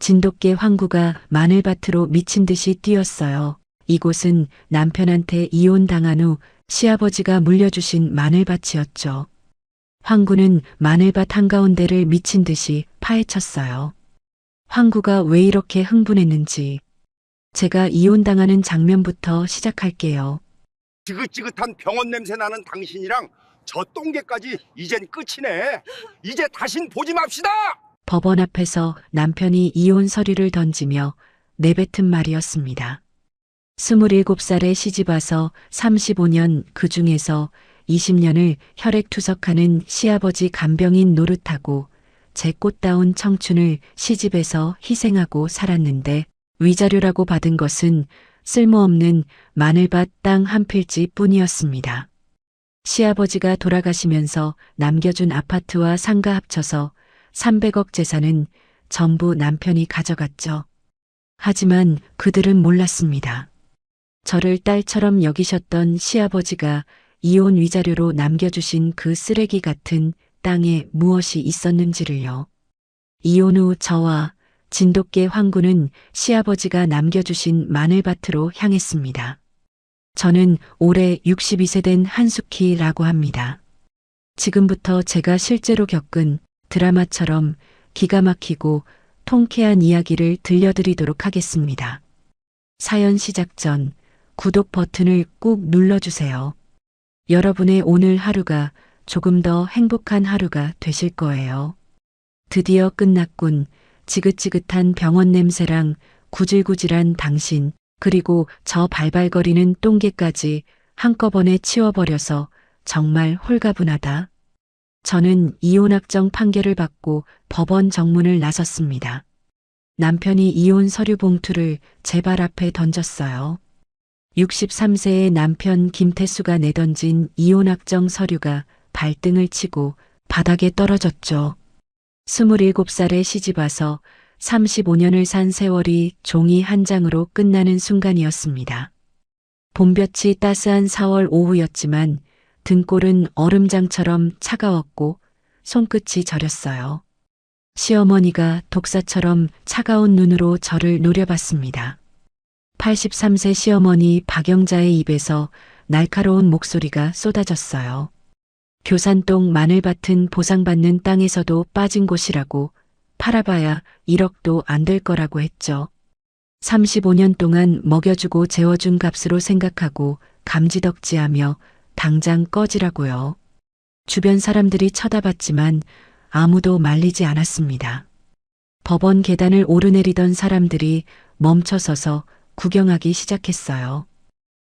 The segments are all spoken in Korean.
진돗개 황구가 마늘밭으로 미친 듯이 뛰었어요. 이곳은 남편한테 이혼당한 후 시아버지가 물려주신 마늘밭이었죠. 황구는 마늘밭 한가운데를 미친 듯이 파헤쳤어요. 황구가 왜 이렇게 흥분했는지 제가 이혼당하는 장면부터 시작할게요. 지긋지긋한 병원 냄새 나는 당신이랑 저 똥개까지 이젠 끝이네. 이제 다신 보지 맙시다. 법원 앞에서 남편이 이혼 서류를 던지며 내뱉은 말이었습니다. 27살에 시집와서 35년 그 중에서 20년을 혈액투석하는 시아버지 간병인 노릇하고 제 꽃다운 청춘을 시집에서 희생하고 살았는데 위자료라고 받은 것은 쓸모없는 마늘밭 땅 한 필지 뿐이었습니다. 시아버지가 돌아가시면서 남겨준 아파트와 상가 합쳐서 300억 재산은 전부 남편이 가져갔죠. 하지만 그들은 몰랐습니다. 저를 딸처럼 여기셨던 시아버지가 이혼 위자료로 남겨주신 그 쓰레기 같은 땅에 무엇이 있었는지를요. 이혼 후 저와 진돗개 황구는 시아버지가 남겨주신 마늘밭으로 향했습니다. 저는 올해 62세 된 한숙희라고 합니다. 지금부터 제가 실제로 겪은 드라마처럼 기가 막히고 통쾌한 이야기를 들려드리도록 하겠습니다. 사연 시작 전 구독 버튼을 꾹 눌러주세요. 여러분의 오늘 하루가 조금 더 행복한 하루가 되실 거예요. 드디어 끝났군. 지긋지긋한 병원 냄새랑 구질구질한 당신, 그리고 저 발발거리는 똥개까지 한꺼번에 치워버려서 정말 홀가분하다. 저는 이혼 확정 판결을 받고 법원 정문을 나섰습니다. 남편이 이혼 서류 봉투를 제 발 앞에 던졌어요. 63세의 남편 김태수가 내던진 이혼 확정 서류가 발등을 치고 바닥에 떨어졌죠. 27살에 시집와서 35년을 산 세월이 종이 한 장으로 끝나는 순간이었습니다. 봄볕이 따스한 4월 오후였지만 등골은 얼음장처럼 차가웠고 손끝이 저렸어요. 시어머니가 독사처럼 차가운 눈으로 저를 노려봤습니다. 83세 시어머니 박영자의 입에서 날카로운 목소리가 쏟아졌어요. 교산동 마늘밭은 보상받는 땅에서도 빠진 곳이라고, 팔아봐야 1억도 안 될 거라고 했죠. 35년 동안 먹여주고 재워준 값으로 생각하고 감지덕지하며 당장 꺼지라고요. 주변 사람들이 쳐다봤지만 아무도 말리지 않았습니다. 법원 계단을 오르내리던 사람들이 멈춰서서 구경하기 시작했어요.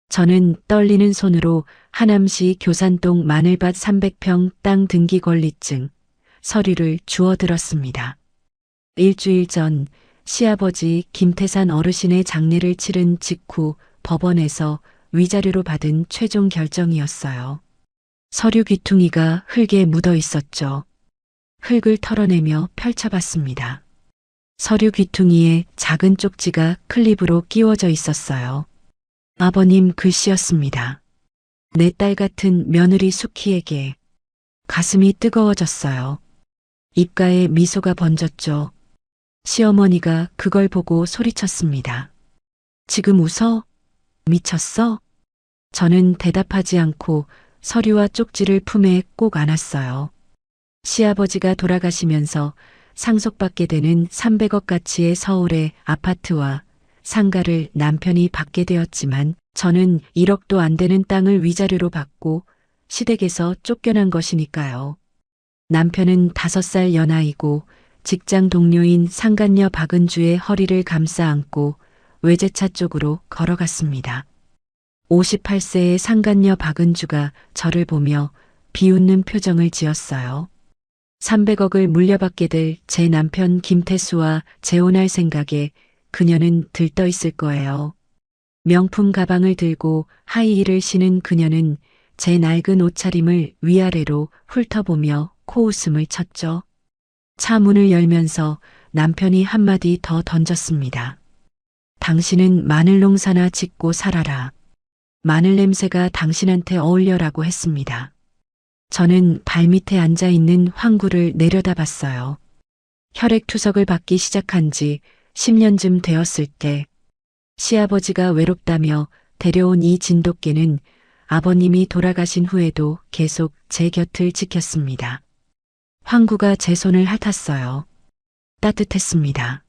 저는 떨리는 손으로 하남시 교산동 마늘밭 300평 땅 등기 권리증, 서류를 주워들었습니다. 일주일 전 시아버지 김태산 어르신의 장례를 치른 직후 법원에서 위자료로 받은 최종 결정이었어요. 서류 귀퉁이가 흙에 묻어 있었죠. 흙을 털어내며 펼쳐봤습니다. 서류 귀퉁이에 작은 쪽지가 클립으로 끼워져 있었어요. 아버님 글씨였습니다. 내 딸 같은 며느리 수키에게. 가슴이 뜨거워졌어요. 입가에 미소가 번졌죠. 시어머니가 그걸 보고 소리쳤습니다. 지금 웃어? 미쳤어? 저는 대답하지 않고 서류와 쪽지를 품에 꼭 안았어요. 시아버지가 돌아가시면서 상속받게 되는 300억 가치의 서울의 아파트와 상가를 남편이 받게 되었지만 저는 1억도 안 되는 땅을 위자료로 받고 시댁에서 쫓겨난 것이니까요. 남편은 5살 연하이고 직장 동료인 상간녀 박은주의 허리를 감싸 안고 외제차 쪽으로 걸어갔습니다. 58세의 상간녀 박은주가 저를 보며 비웃는 표정을 지었어요. 300억을 물려받게 될 제 남편 김태수와 재혼할 생각에 그녀는 들떠 있을 거예요. 명품 가방을 들고 하이힐을 신은 그녀는 제 낡은 옷차림을 위아래로 훑어보며 코웃음을 쳤죠. 차 문을 열면서 남편이 한마디 더 던졌습니다. 당신은 마늘 농사나 짓고 살아라. 마늘 냄새가 당신한테 어울려라고 했습니다. 저는 발밑에 앉아있는 황구를 내려다봤어요. 혈액투석을 받기 시작한 지 10년쯤 되었을 때 시아버지가 외롭다며 데려온 이 진돗개는 아버님이 돌아가신 후에도 계속 제 곁을 지켰습니다. 황구가 제 손을 핥았어요. 따뜻했습니다.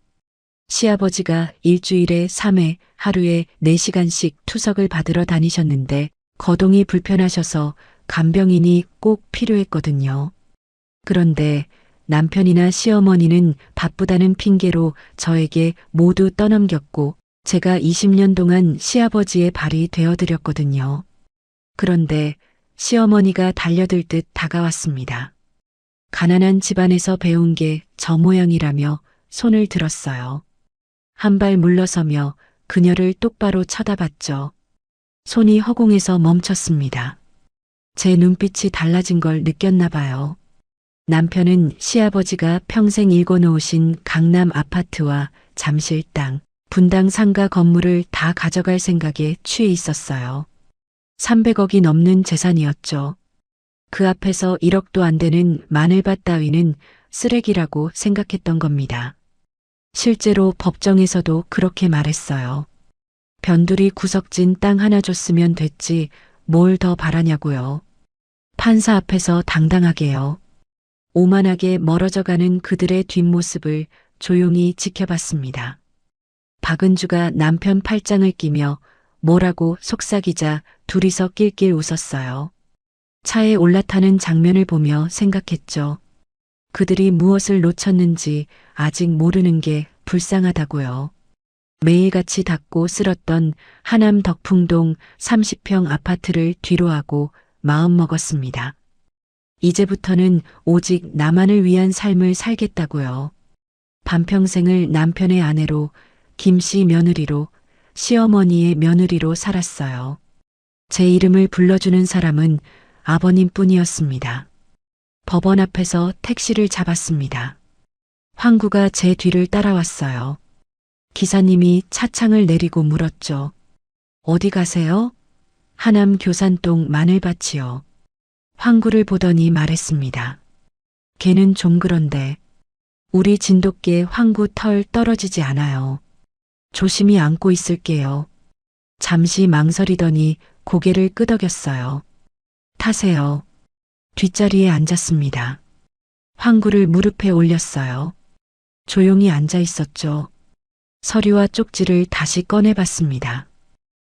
시아버지가 일주일에 3회 하루에 4시간씩 투석을 받으러 다니셨는데 거동이 불편하셔서 간병인이 꼭 필요했거든요. 그런데 남편이나 시어머니는 바쁘다는 핑계로 저에게 모두 떠넘겼고 제가 20년 동안 시아버지의 발이 되어드렸거든요. 그런데 시어머니가 달려들 듯 다가왔습니다. 가난한 집안에서 배운 게 저 모양이라며 손을 들었어요. 한 발 물러서며 그녀를 똑바로 쳐다봤죠. 손이 허공에서 멈췄습니다. 제 눈빛이 달라진 걸 느꼈나 봐요. 남편은 시아버지가 평생 일궈놓으신 강남 아파트와 잠실 땅, 분당 상가 건물을 다 가져갈 생각에 취해 있었어요. 300억이 넘는 재산이었죠. 그 앞에서 1억도 안 되는 마늘밭 따위는 쓰레기라고 생각했던 겁니다. 실제로 법정에서도 그렇게 말했어요. 변두리 구석진 땅 하나 줬으면 됐지 뭘 더 바라냐고요. 판사 앞에서 당당하게요. 오만하게 멀어져가는 그들의 뒷모습을 조용히 지켜봤습니다. 박은주가 남편 팔짱을 끼며 뭐라고 속삭이자 둘이서 낄낄 웃었어요. 차에 올라타는 장면을 보며 생각했죠. 그들이 무엇을 놓쳤는지 아직 모르는 게 불쌍하다고요. 매일같이 닦고 쓸었던 하남 덕풍동 30평 아파트를 뒤로하고 마음먹었습니다. 이제부터는 오직 나만을 위한 삶을 살겠다고요. 반평생을 남편의 아내로, 김씨 며느리로, 시어머니의 며느리로 살았어요. 제 이름을 불러주는 사람은 아버님뿐이었습니다. 법원 앞에서 택시를 잡았습니다. 황구가 제 뒤를 따라왔어요. 기사님이 차창을 내리고 물었죠. 어디 가세요? 하남 교산동 마늘밭이요. 황구를 보더니 말했습니다. 걔는 좀 그런데 우리 진돗개 황구 털 떨어지지 않아요. 조심히 안고 있을게요. 잠시 망설이더니 고개를 끄덕였어요. 타세요. 뒷자리에 앉았습니다. 황구를 무릎에 올렸어요. 조용히 앉아 있었죠. 서류와 쪽지를 다시 꺼내봤습니다.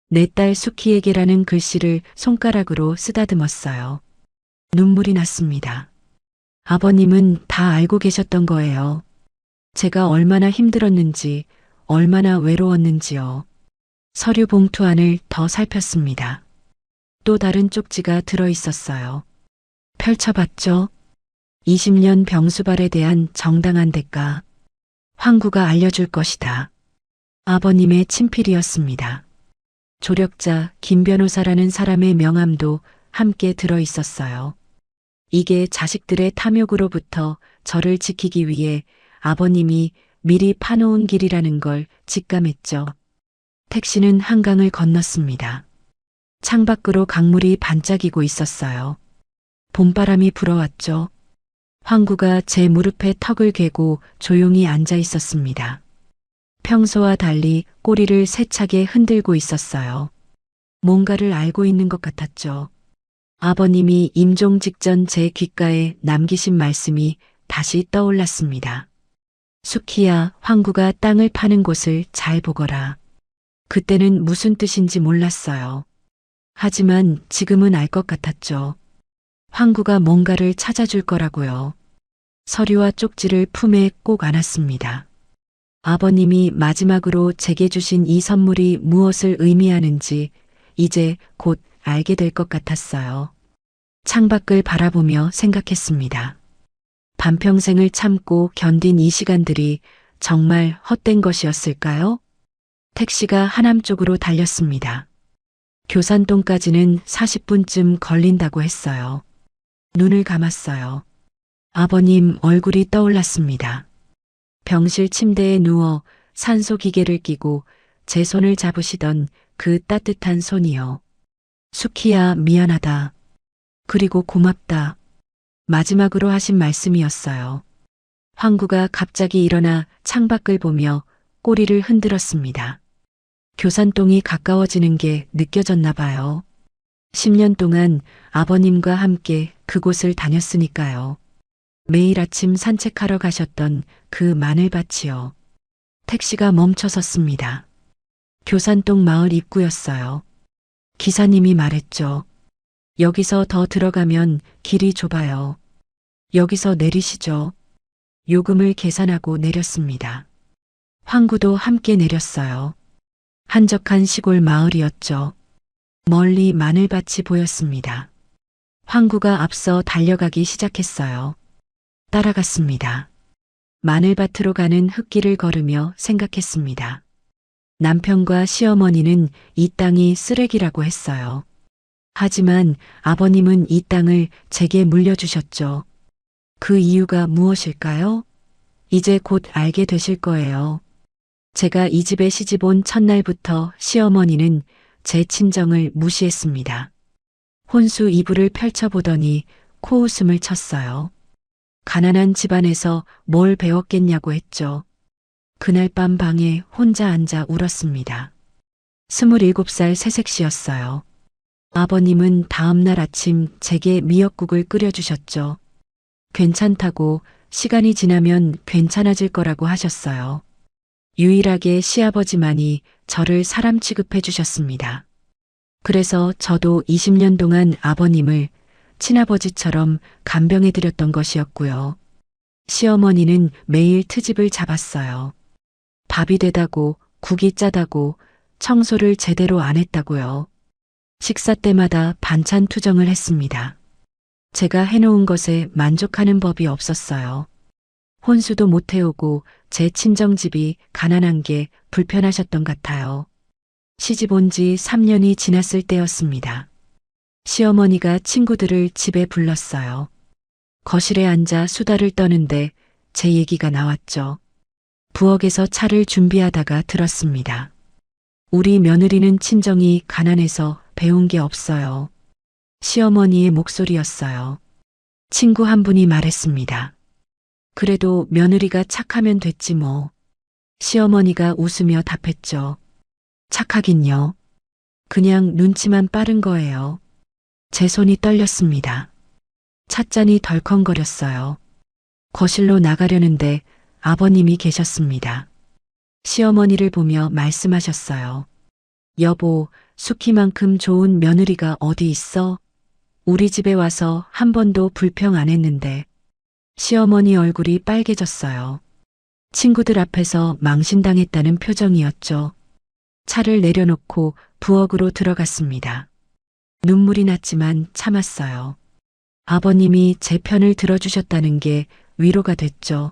내 딸 수키에게라는 글씨를 손가락으로 쓰다듬었어요. 눈물이 났습니다. 아버님은 다 알고 계셨던 거예요. 제가 얼마나 힘들었는지, 얼마나 외로웠는지요. 서류 봉투 안을 더 살폈습니다. 또 다른 쪽지가 들어 있었어요. 펼쳐봤죠. 20년 병수발에 대한 정당한 대가. 황구가 알려줄 것이다. 아버님의 친필이었습니다. 조력자 김 변호사라는 사람의 명함도 함께 들어 있었어요. 이게 자식들의 탐욕으로부터 저를 지키기 위해 아버님이 미리 파놓은 길이라는 걸 직감했죠. 택시는 한강을 건넜습니다. 창밖으로 강물이 반짝이고 있었어요. 봄바람이 불어왔죠. 황구가 제 무릎에 턱을 괴고 조용히 앉아 있었습니다. 평소와 달리 꼬리를 세차게 흔들고 있었어요. 뭔가를 알고 있는 것 같았죠. 아버님이 임종 직전 제 귓가에 남기신 말씀이 다시 떠올랐습니다. 수키야, 황구가 땅을 파는 곳을 잘 보거라. 그때는 무슨 뜻인지 몰랐어요. 하지만 지금은 알 것 같았죠. 황구가 뭔가를 찾아줄 거라고요. 서류와 쪽지를 품에 꼭 안았습니다. 아버님이 마지막으로 제게 주신 이 선물이 무엇을 의미하는지 이제 곧 알게 될 것 같았어요. 창밖을 바라보며 생각했습니다. 반평생을 참고 견딘 이 시간들이 정말 헛된 것이었을까요? 택시가 하남 쪽으로 달렸습니다. 교산동까지는 40분쯤 걸린다고 했어요. 눈을 감았어요. 아버님 얼굴이 떠올랐습니다. 병실 침대에 누워 산소 기계를 끼고 제 손을 잡으시던 그 따뜻한 손이요. 수키야, 미안하다. 그리고 고맙다. 마지막으로 하신 말씀이었어요. 황구가 갑자기 일어나 창밖을 보며 꼬리를 흔들었습니다. 교산동이 가까워지는 게 느껴졌나 봐요. 10년 동안 아버님과 함께 그곳을 다녔으니까요. 매일 아침 산책하러 가셨던 그 마늘밭이요. 택시가 멈춰섰습니다. 교산동 마을 입구였어요. 기사님이 말했죠. 여기서 더 들어가면 길이 좁아요. 여기서 내리시죠. 요금을 계산하고 내렸습니다. 황구도 함께 내렸어요. 한적한 시골 마을이었죠. 멀리 마늘밭이 보였습니다. 황구가 앞서 달려가기 시작했어요. 따라갔습니다. 마늘밭으로 가는 흙길을 걸으며 생각했습니다. 남편과 시어머니는 이 땅이 쓰레기라고 했어요. 하지만 아버님은 이 땅을 제게 물려주셨죠. 그 이유가 무엇일까요? 이제 곧 알게 되실 거예요. 제가 이 집에 시집 온 첫날부터 시어머니는 제 친정을 무시했습니다. 혼수 이불을 펼쳐보더니 코웃음을 쳤어요. 가난한 집안에서 뭘 배웠겠냐고 했죠. 그날 밤 방에 혼자 앉아 울었습니다. 27살 새색시였어요. 아버님은 다음날 아침 제게 미역국을 끓여주셨죠. 괜찮다고, 시간이 지나면 괜찮아질 거라고 하셨어요. 유일하게 시아버지만이 저를 사람 취급해 주셨습니다. 그래서 저도 20년 동안 아버님을 친아버지처럼 간병해 드렸던 것이었고요. 시어머니는 매일 트집을 잡았어요. 밥이 되다고, 국이 짜다고, 청소를 제대로 안 했다고요. 식사 때마다 반찬 투정을 했습니다. 제가 해놓은 것에 만족하는 법이 없었어요. 혼수도 못 해오고 제 친정집이 가난한 게 불편하셨던 같아요. 시집 온 지 3년이 지났을 때였습니다. 시어머니가 친구들을 집에 불렀어요. 거실에 앉아 수다를 떠는데 제 얘기가 나왔죠. 부엌에서 차를 준비하다가 들었습니다. 우리 며느리는 친정이 가난해서 배운 게 없어요. 시어머니의 목소리였어요. 친구 한 분이 말했습니다. 그래도 며느리가 착하면 됐지 뭐. 시어머니가 웃으며 답했죠. 착하긴요. 그냥 눈치만 빠른 거예요. 제 손이 떨렸습니다. 찻잔이 덜컹거렸어요. 거실로 나가려는데 아버님이 계셨습니다. 시어머니를 보며 말씀하셨어요. 여보, 숙희만큼 좋은 며느리가 어디 있어? 우리 집에 와서 한 번도 불평 안 했는데. 시어머니 얼굴이 빨개졌어요. 친구들 앞에서 망신당했다는 표정이었죠. 차를 내려놓고 부엌으로 들어갔습니다. 눈물이 났지만 참았어요. 아버님이 제 편을 들어주셨다는 게 위로가 됐죠.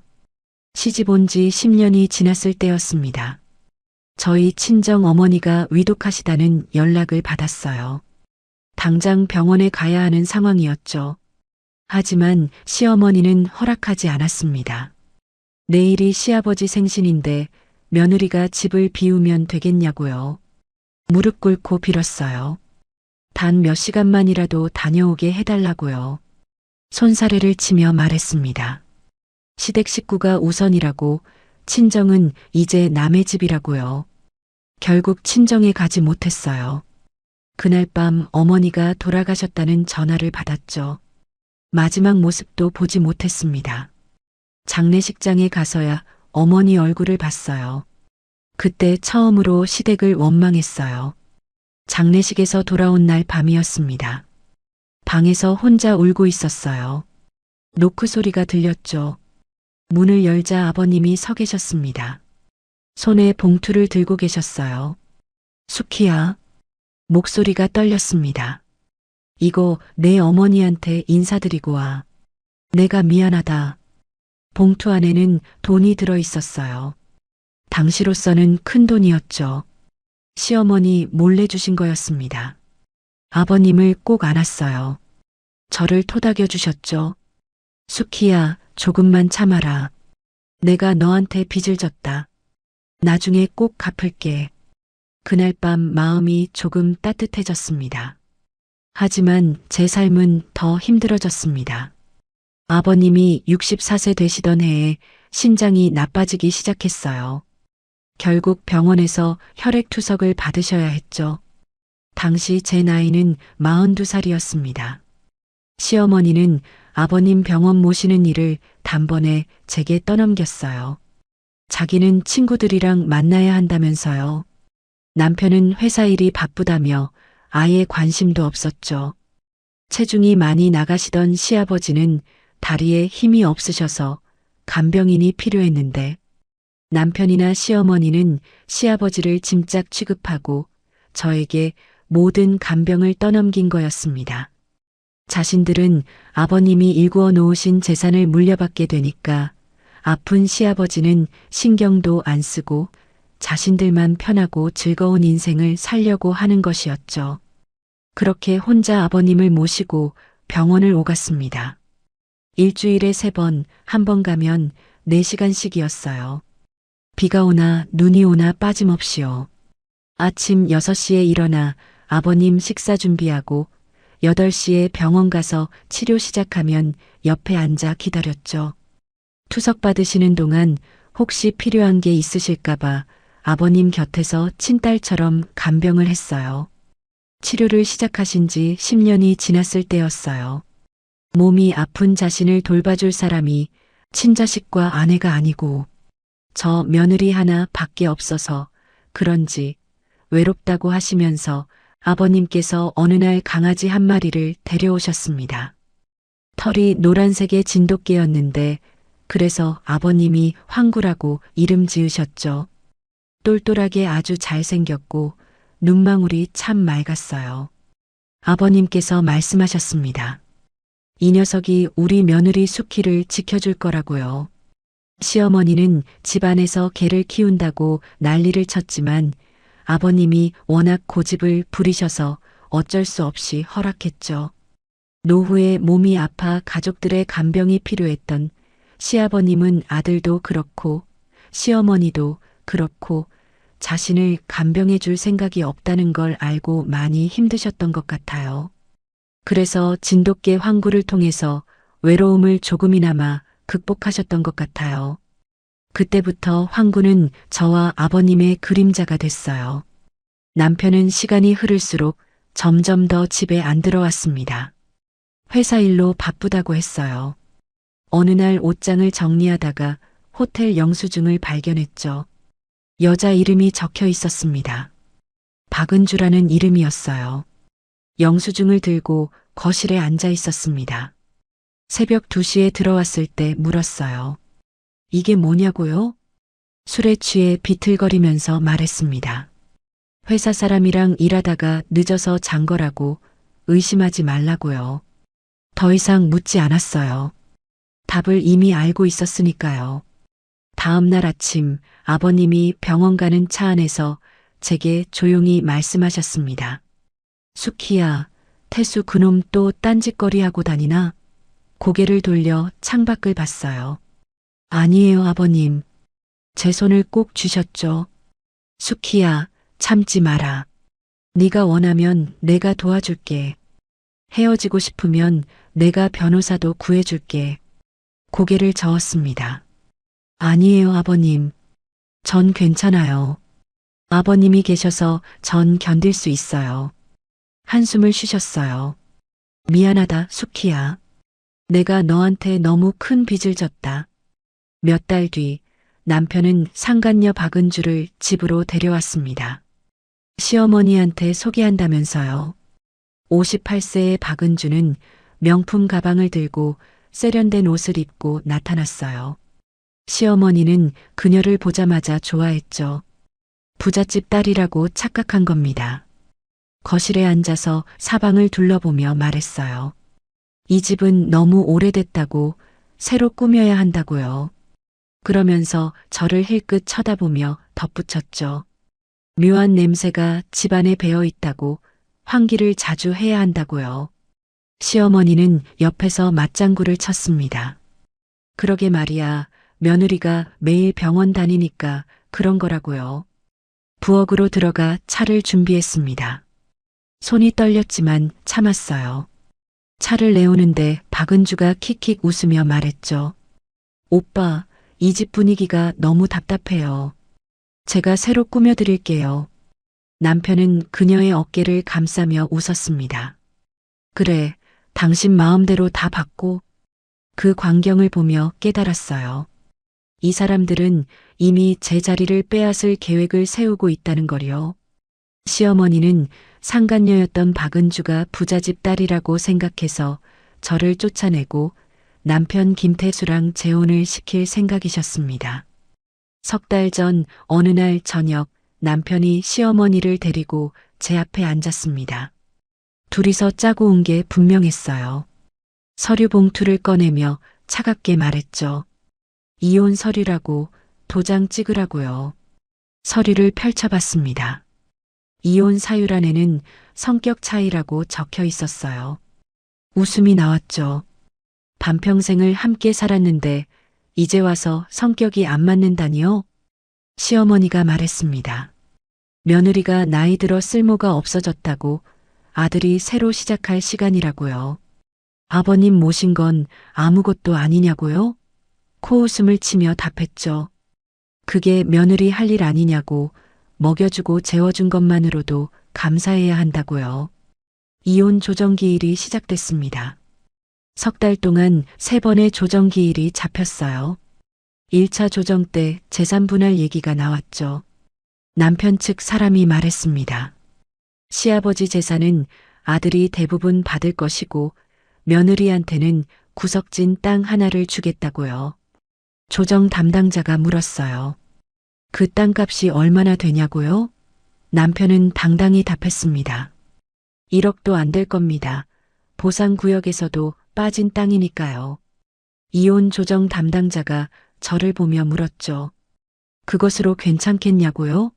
시집 온 지 10년이 지났을 때였습니다. 저희 친정 어머니가 위독하시다는 연락을 받았어요. 당장 병원에 가야 하는 상황이었죠. 하지만 시어머니는 허락하지 않았습니다. 내일이 시아버지 생신인데 며느리가 집을 비우면 되겠냐고요. 무릎 꿇고 빌었어요. 단 몇 시간만이라도 다녀오게 해달라고요. 손사래를 치며 말했습니다. 시댁 식구가 우선이라고, 친정은 이제 남의 집이라고요. 결국 친정에 가지 못했어요. 그날 밤 어머니가 돌아가셨다는 전화를 받았죠. 마지막 모습도 보지 못했습니다. 장례식장에 가서야 어머니 얼굴을 봤어요. 그때 처음으로 시댁을 원망했어요. 장례식에서 돌아온 날 밤이었습니다. 방에서 혼자 울고 있었어요. 노크 소리가 들렸죠. 문을 열자 아버님이 서 계셨습니다. 손에 봉투를 들고 계셨어요. 숙희야. 목소리가 떨렸습니다. 이거 내 어머니한테 인사드리고 와. 내가 미안하다. 봉투 안에는 돈이 들어 있었어요. 당시로서는 큰 돈이었죠. 시어머니 몰래 주신 거였습니다. 아버님을 꼭 안았어요. 저를 토닥여 주셨죠. 숙희야, 조금만 참아라. 내가 너한테 빚을 졌다. 나중에 꼭 갚을게. 그날 밤 마음이 조금 따뜻해졌습니다. 하지만 제 삶은 더 힘들어졌습니다. 아버님이 64세 되시던 해에 신장이 나빠지기 시작했어요. 결국 병원에서 혈액투석을 받으셔야 했죠. 당시 제 나이는 42살이었습니다. 시어머니는 아버님 병원 모시는 일을 단번에 제게 떠넘겼어요. 자기는 친구들이랑 만나야 한다면서요. 남편은 회사 일이 바쁘다며 아예 관심도 없었죠. 체중이 많이 나가시던 시아버지는 다리에 힘이 없으셔서 간병인이 필요했는데 남편이나 시어머니는 시아버지를 짐짝 취급하고 저에게 모든 간병을 떠넘긴 거였습니다. 자신들은 아버님이 일구어 놓으신 재산을 물려받게 되니까 아픈 시아버지는 신경도 안 쓰고 자신들만 편하고 즐거운 인생을 살려고 하는 것이었죠. 그렇게 혼자 아버님을 모시고 병원을 오갔습니다. 일주일에 3번, 한 번 가면 4시간씩이었어요. 비가 오나 눈이 오나 빠짐없이요. 아침 6시에 일어나 아버님 식사 준비하고 8시에 병원 가서 치료 시작하면 옆에 앉아 기다렸죠. 투석 받으시는 동안 혹시 필요한 게 있으실까봐 아버님 곁에서 친딸처럼 간병을 했어요. 치료를 시작하신 지 10년이 지났을 때였어요. 몸이 아픈 자신을 돌봐줄 사람이 친자식과 아내가 아니고 저 며느리 하나 밖에 없어서 그런지 외롭다고 하시면서 아버님께서 어느 날 강아지 한 마리를 데려오셨습니다. 털이 노란색의 진돗개였는데 그래서 아버님이 황구라고 이름 지으셨죠. 똘똘하게 아주 잘생겼고 눈망울이 참 맑았어요. 아버님께서 말씀하셨습니다. 이 녀석이 우리 며느리 수키를 지켜줄 거라고요. 시어머니는 집안에서 개를 키운다고 난리를 쳤지만 아버님이 워낙 고집을 부리셔서 어쩔 수 없이 허락했죠. 노후에 몸이 아파 가족들의 간병이 필요했던 시아버님은 아들도 그렇고 시어머니도 그렇고 자신을 간병해 줄 생각이 없다는 걸 알고 많이 힘드셨던 것 같아요. 그래서 진돗개 황구를 통해서 외로움을 조금이나마 극복하셨던 것 같아요. 그때부터 황구는 저와 아버님의 그림자가 됐어요. 남편은 시간이 흐를수록 점점 더 집에 안 들어왔습니다. 회사 일로 바쁘다고 했어요. 어느 날 옷장을 정리하다가 호텔 영수증을 발견했죠. 여자 이름이 적혀 있었습니다. 박은주라는 이름이었어요. 영수증을 들고 거실에 앉아 있었습니다. 새벽 2시에 들어왔을 때 물었어요. 이게 뭐냐고요? 술에 취해 비틀거리면서 말했습니다. 회사 사람이랑 일하다가 늦어서 잔 거라고 의심하지 말라고요. 더 이상 묻지 않았어요. 답을 이미 알고 있었으니까요. 다음 날 아침 아버님이 병원 가는 차 안에서 제게 조용히 말씀하셨습니다. 수키야, 태수 그놈 또 딴짓거리하고 다니나? 고개를 돌려 창밖을 봤어요. 아니에요, 아버님. 제 손을 꼭 쥐셨죠. 수키야, 참지 마라. 네가 원하면 내가 도와줄게. 헤어지고 싶으면 내가 변호사도 구해줄게. 고개를 저었습니다. 아니에요, 아버님. 전 괜찮아요. 아버님이 계셔서 전 견딜 수 있어요. 한숨을 쉬셨어요. 미안하다, 수키야. 내가 너한테 너무 큰 빚을 졌다. 몇 달 뒤 남편은 상간녀 박은주를 집으로 데려왔습니다. 시어머니한테 소개한다면서요. 58세의 박은주는 명품 가방을 들고 세련된 옷을 입고 나타났어요. 시어머니는 그녀를 보자마자 좋아했죠. 부잣집 딸이라고 착각한 겁니다. 거실에 앉아서 사방을 둘러보며 말했어요. 이 집은 너무 오래됐다고 새로 꾸며야 한다고요. 그러면서 저를 힐끗 쳐다보며 덧붙였죠. 묘한 냄새가 집안에 배어 있다고 환기를 자주 해야 한다고요. 시어머니는 옆에서 맞장구를 쳤습니다. 그러게 말이야, 며느리가 매일 병원 다니니까 그런 거라고요. 부엌으로 들어가 차를 준비했습니다. 손이 떨렸지만 참았어요. 차를 내오는데 박은주가 킥킥 웃으며 말했죠. 오빠, 이 집 분위기가 너무 답답해요. 제가 새로 꾸며드릴게요. 남편은 그녀의 어깨를 감싸며 웃었습니다. 그래, 당신 마음대로 다 받고. 그 광경을 보며 깨달았어요. 이 사람들은 이미 제 자리를 빼앗을 계획을 세우고 있다는 거요. 시어머니는 상간녀였던 박은주가 부잣집 딸이라고 생각해서 저를 쫓아내고 남편 김태수랑 재혼을 시킬 생각이셨습니다. 석 달 전 어느 날 저녁 남편이 시어머니를 데리고 제 앞에 앉았습니다. 둘이서 짜고 온 게 분명했어요. 서류 봉투를 꺼내며 차갑게 말했죠. 이혼 서류라고, 도장 찍으라고요. 서류를 펼쳐봤습니다. 이혼 사유란에는 성격 차이라고 적혀 있었어요. 웃음이 나왔죠. 반평생을 함께 살았는데 이제 와서 성격이 안 맞는다니요? 시어머니가 말했습니다. 며느리가 나이 들어 쓸모가 없어졌다고, 아들이 새로 시작할 시간이라고요. 아버님 모신 건 아무것도 아니냐고요? 코웃음을 치며 답했죠. 그게 며느리 할 일 아니냐고, 먹여주고 재워준 것만으로도 감사해야 한다고요. 이혼 조정기일이 시작됐습니다. 석 달 동안 3번의 조정기일이 잡혔어요. 1차 조정 때 재산 분할 얘기가 나왔죠. 남편 측 사람이 말했습니다. 시아버지 재산은 아들이 대부분 받을 것이고 며느리한테는 구석진 땅 하나를 주겠다고요. 조정 담당자가 물었어요. 그 땅값이 얼마나 되냐고요? 남편은 당당히 답했습니다. 1억도 안 될 겁니다. 보상구역에서도 빠진 땅이니까요. 이혼 조정 담당자가 저를 보며 물었죠. 그것으로 괜찮겠냐고요?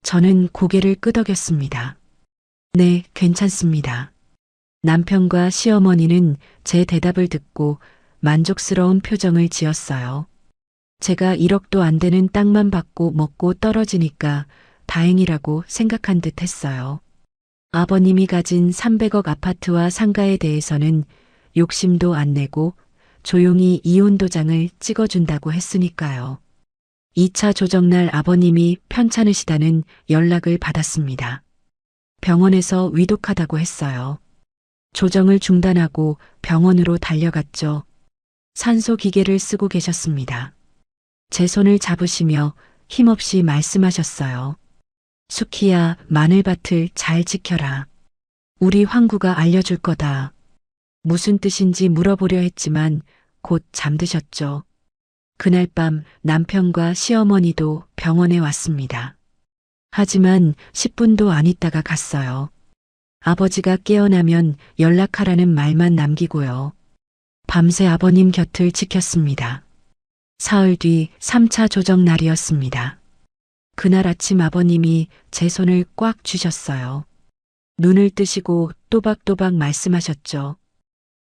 저는 고개를 끄덕였습니다. 네, 괜찮습니다. 남편과 시어머니는 제 대답을 듣고 만족스러운 표정을 지었어요. 제가 1억도 안 되는 땅만 받고 먹고 떨어지니까 다행이라고 생각한 듯 했어요. 아버님이 가진 300억 아파트와 상가에 대해서는 욕심도 안 내고 조용히 이혼 도장을 찍어준다고 했으니까요. 2차 조정날 아버님이 편찮으시다는 연락을 받았습니다. 병원에서 위독하다고 했어요. 조정을 중단하고 병원으로 달려갔죠. 산소 기계를 쓰고 계셨습니다. 제 손을 잡으시며 힘없이 말씀하셨어요. 수키야, 마늘밭을 잘 지켜라. 우리 황구가 알려줄 거다. 무슨 뜻인지 물어보려 했지만 곧 잠드셨죠. 그날 밤 남편과 시어머니도 병원에 왔습니다. 하지만 10분도 안 있다가 갔어요. 아버지가 깨어나면 연락하라는 말만 남기고요. 밤새 아버님 곁을 지켰습니다. 사흘 뒤 3차 조정 날이었습니다. 그날 아침 아버님이 제 손을 꽉 쥐셨어요. 눈을 뜨시고 또박또박 말씀하셨죠.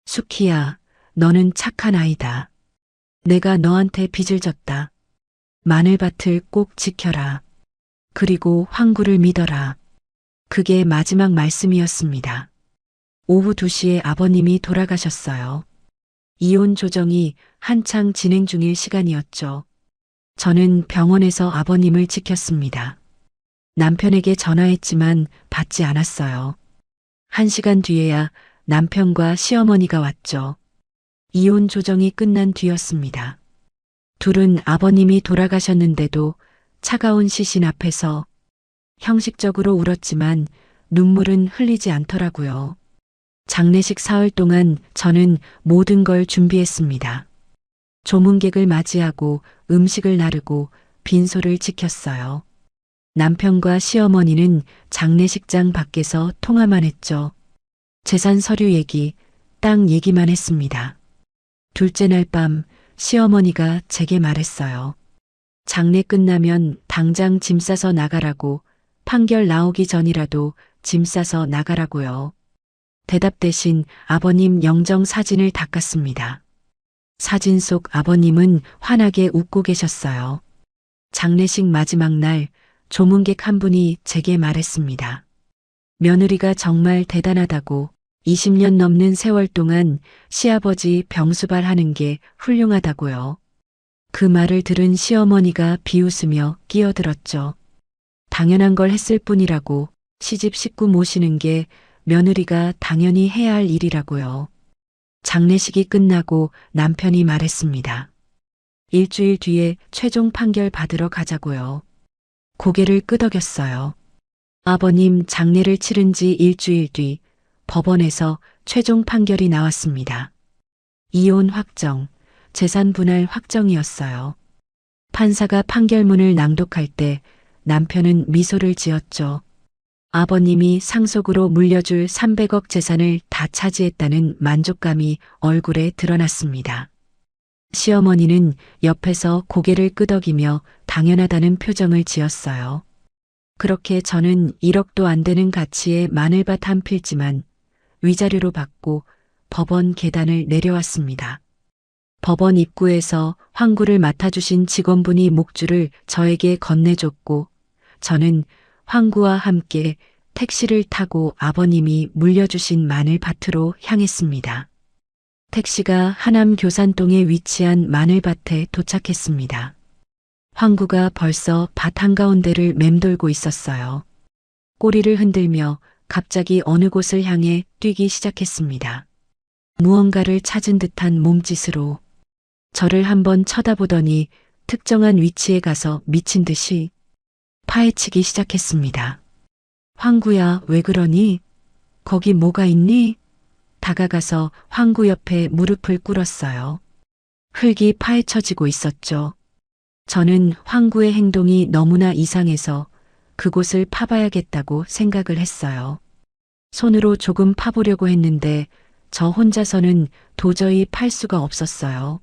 수키야, 너는 착한 아이다. 내가 너한테 빚을 졌다. 마늘밭을 꼭 지켜라. 그리고 황구를 믿어라. 그게 마지막 말씀이었습니다. 오후 2시에 아버님이 돌아가셨어요. 이혼 조정이 한창 진행 중일 시간이었죠. 저는 병원에서 아버님을 지켰습니다. 남편에게 전화했지만 받지 않았어요. 1시간 뒤에야 남편과 시어머니가 왔죠. 이혼 조정이 끝난 뒤였습니다. 둘은 아버님이 돌아가셨는데도 차가운 시신 앞에서 형식적으로 울었지만 눈물은 흘리지 않더라고요. 장례식 사흘 동안 저는 모든 걸 준비했습니다. 조문객을 맞이하고 음식을 나르고 빈소를 지켰어요. 남편과 시어머니는 장례식장 밖에서 통화만 했죠. 재산 서류 얘기, 땅 얘기만 했습니다. 둘째 날 밤 시어머니가 제게 말했어요. 장례 끝나면 당장 짐 싸서 나가라고, 판결 나오기 전이라도 짐 싸서 나가라고요. 대답 대신 아버님 영정 사진을 닦았습니다. 사진 속 아버님은 환하게 웃고 계셨어요. 장례식 마지막 날 조문객 한 분이 제게 말했습니다. 며느리가 정말 대단하다고, 20년 넘는 세월 동안 시아버지 병수발 하는 게 훌륭하다고요. 그 말을 들은 시어머니가 비웃으며 끼어들었죠. 당연한 걸 했을 뿐이라고. 시집 식구 모시는 게 며느리가 당연히 해야 할 일이라고요. 장례식이 끝나고 남편이 말했습니다. 일주일 뒤에 최종 판결 받으러 가자고요. 고개를 끄덕였어요. 아버님 장례를 치른 지 일주일 뒤 법원에서 최종 판결이 나왔습니다. 이혼 확정, 재산 분할 확정이었어요. 판사가 판결문을 낭독할 때 남편은 미소를 지었죠. 아버님이 상속으로 물려줄 300억 재산을 다 차지했다는 만족감이 얼굴에 드러났습니다. 시어머니는 옆에서 고개를 끄덕이며 당연하다는 표정을 지었어요. 그렇게 저는 1억도 안 되는 가치의 마늘밭 한 필지만 위자료로 받고 법원 계단을 내려왔습니다. 법원 입구에서 황구를 맡아주신 직원분이 목줄을 저에게 건네줬고 저는 황구와 함께 택시를 타고 아버님이 물려주신 마늘밭으로 향했습니다. 택시가 하남 교산동에 위치한 마늘밭에 도착했습니다. 황구가 벌써 밭 한가운데를 맴돌고 있었어요. 꼬리를 흔들며 갑자기 어느 곳을 향해 뛰기 시작했습니다. 무언가를 찾은 듯한 몸짓으로 저를 한번 쳐다보더니 특정한 위치에 가서 미친 듯이 파헤치기 시작했습니다. 황구야, 왜 그러니? 거기 뭐가 있니? 다가가서 황구 옆에 무릎을 꿇었어요. 흙이 파헤쳐지고 있었죠. 저는 황구의 행동이 너무나 이상해서 그곳을 파봐야겠다고 생각을 했어요. 손으로 조금 파보려고 했는데 저 혼자서는 도저히 팔 수가 없었어요.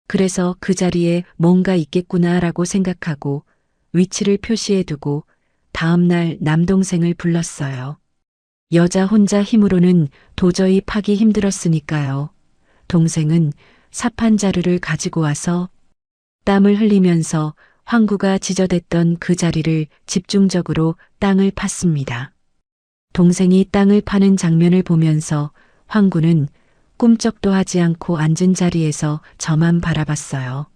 그래서 그 자리에 뭔가 있겠구나라고 생각하고 위치를 표시해두고 다음날 남동생을 불렀어요. 여자 혼자 힘으로는 도저히 파기 힘들었으니까요. 동생은 삽한 자루를 가지고 와서 땀을 흘리면서 황구가 지저댔던 그 자리를 집중적으로 땅을 팠습니다. 동생이 땅을 파는 장면을 보면서 황구는 꿈쩍도 하지 않고 앉은 자리에서 저만 바라봤어요.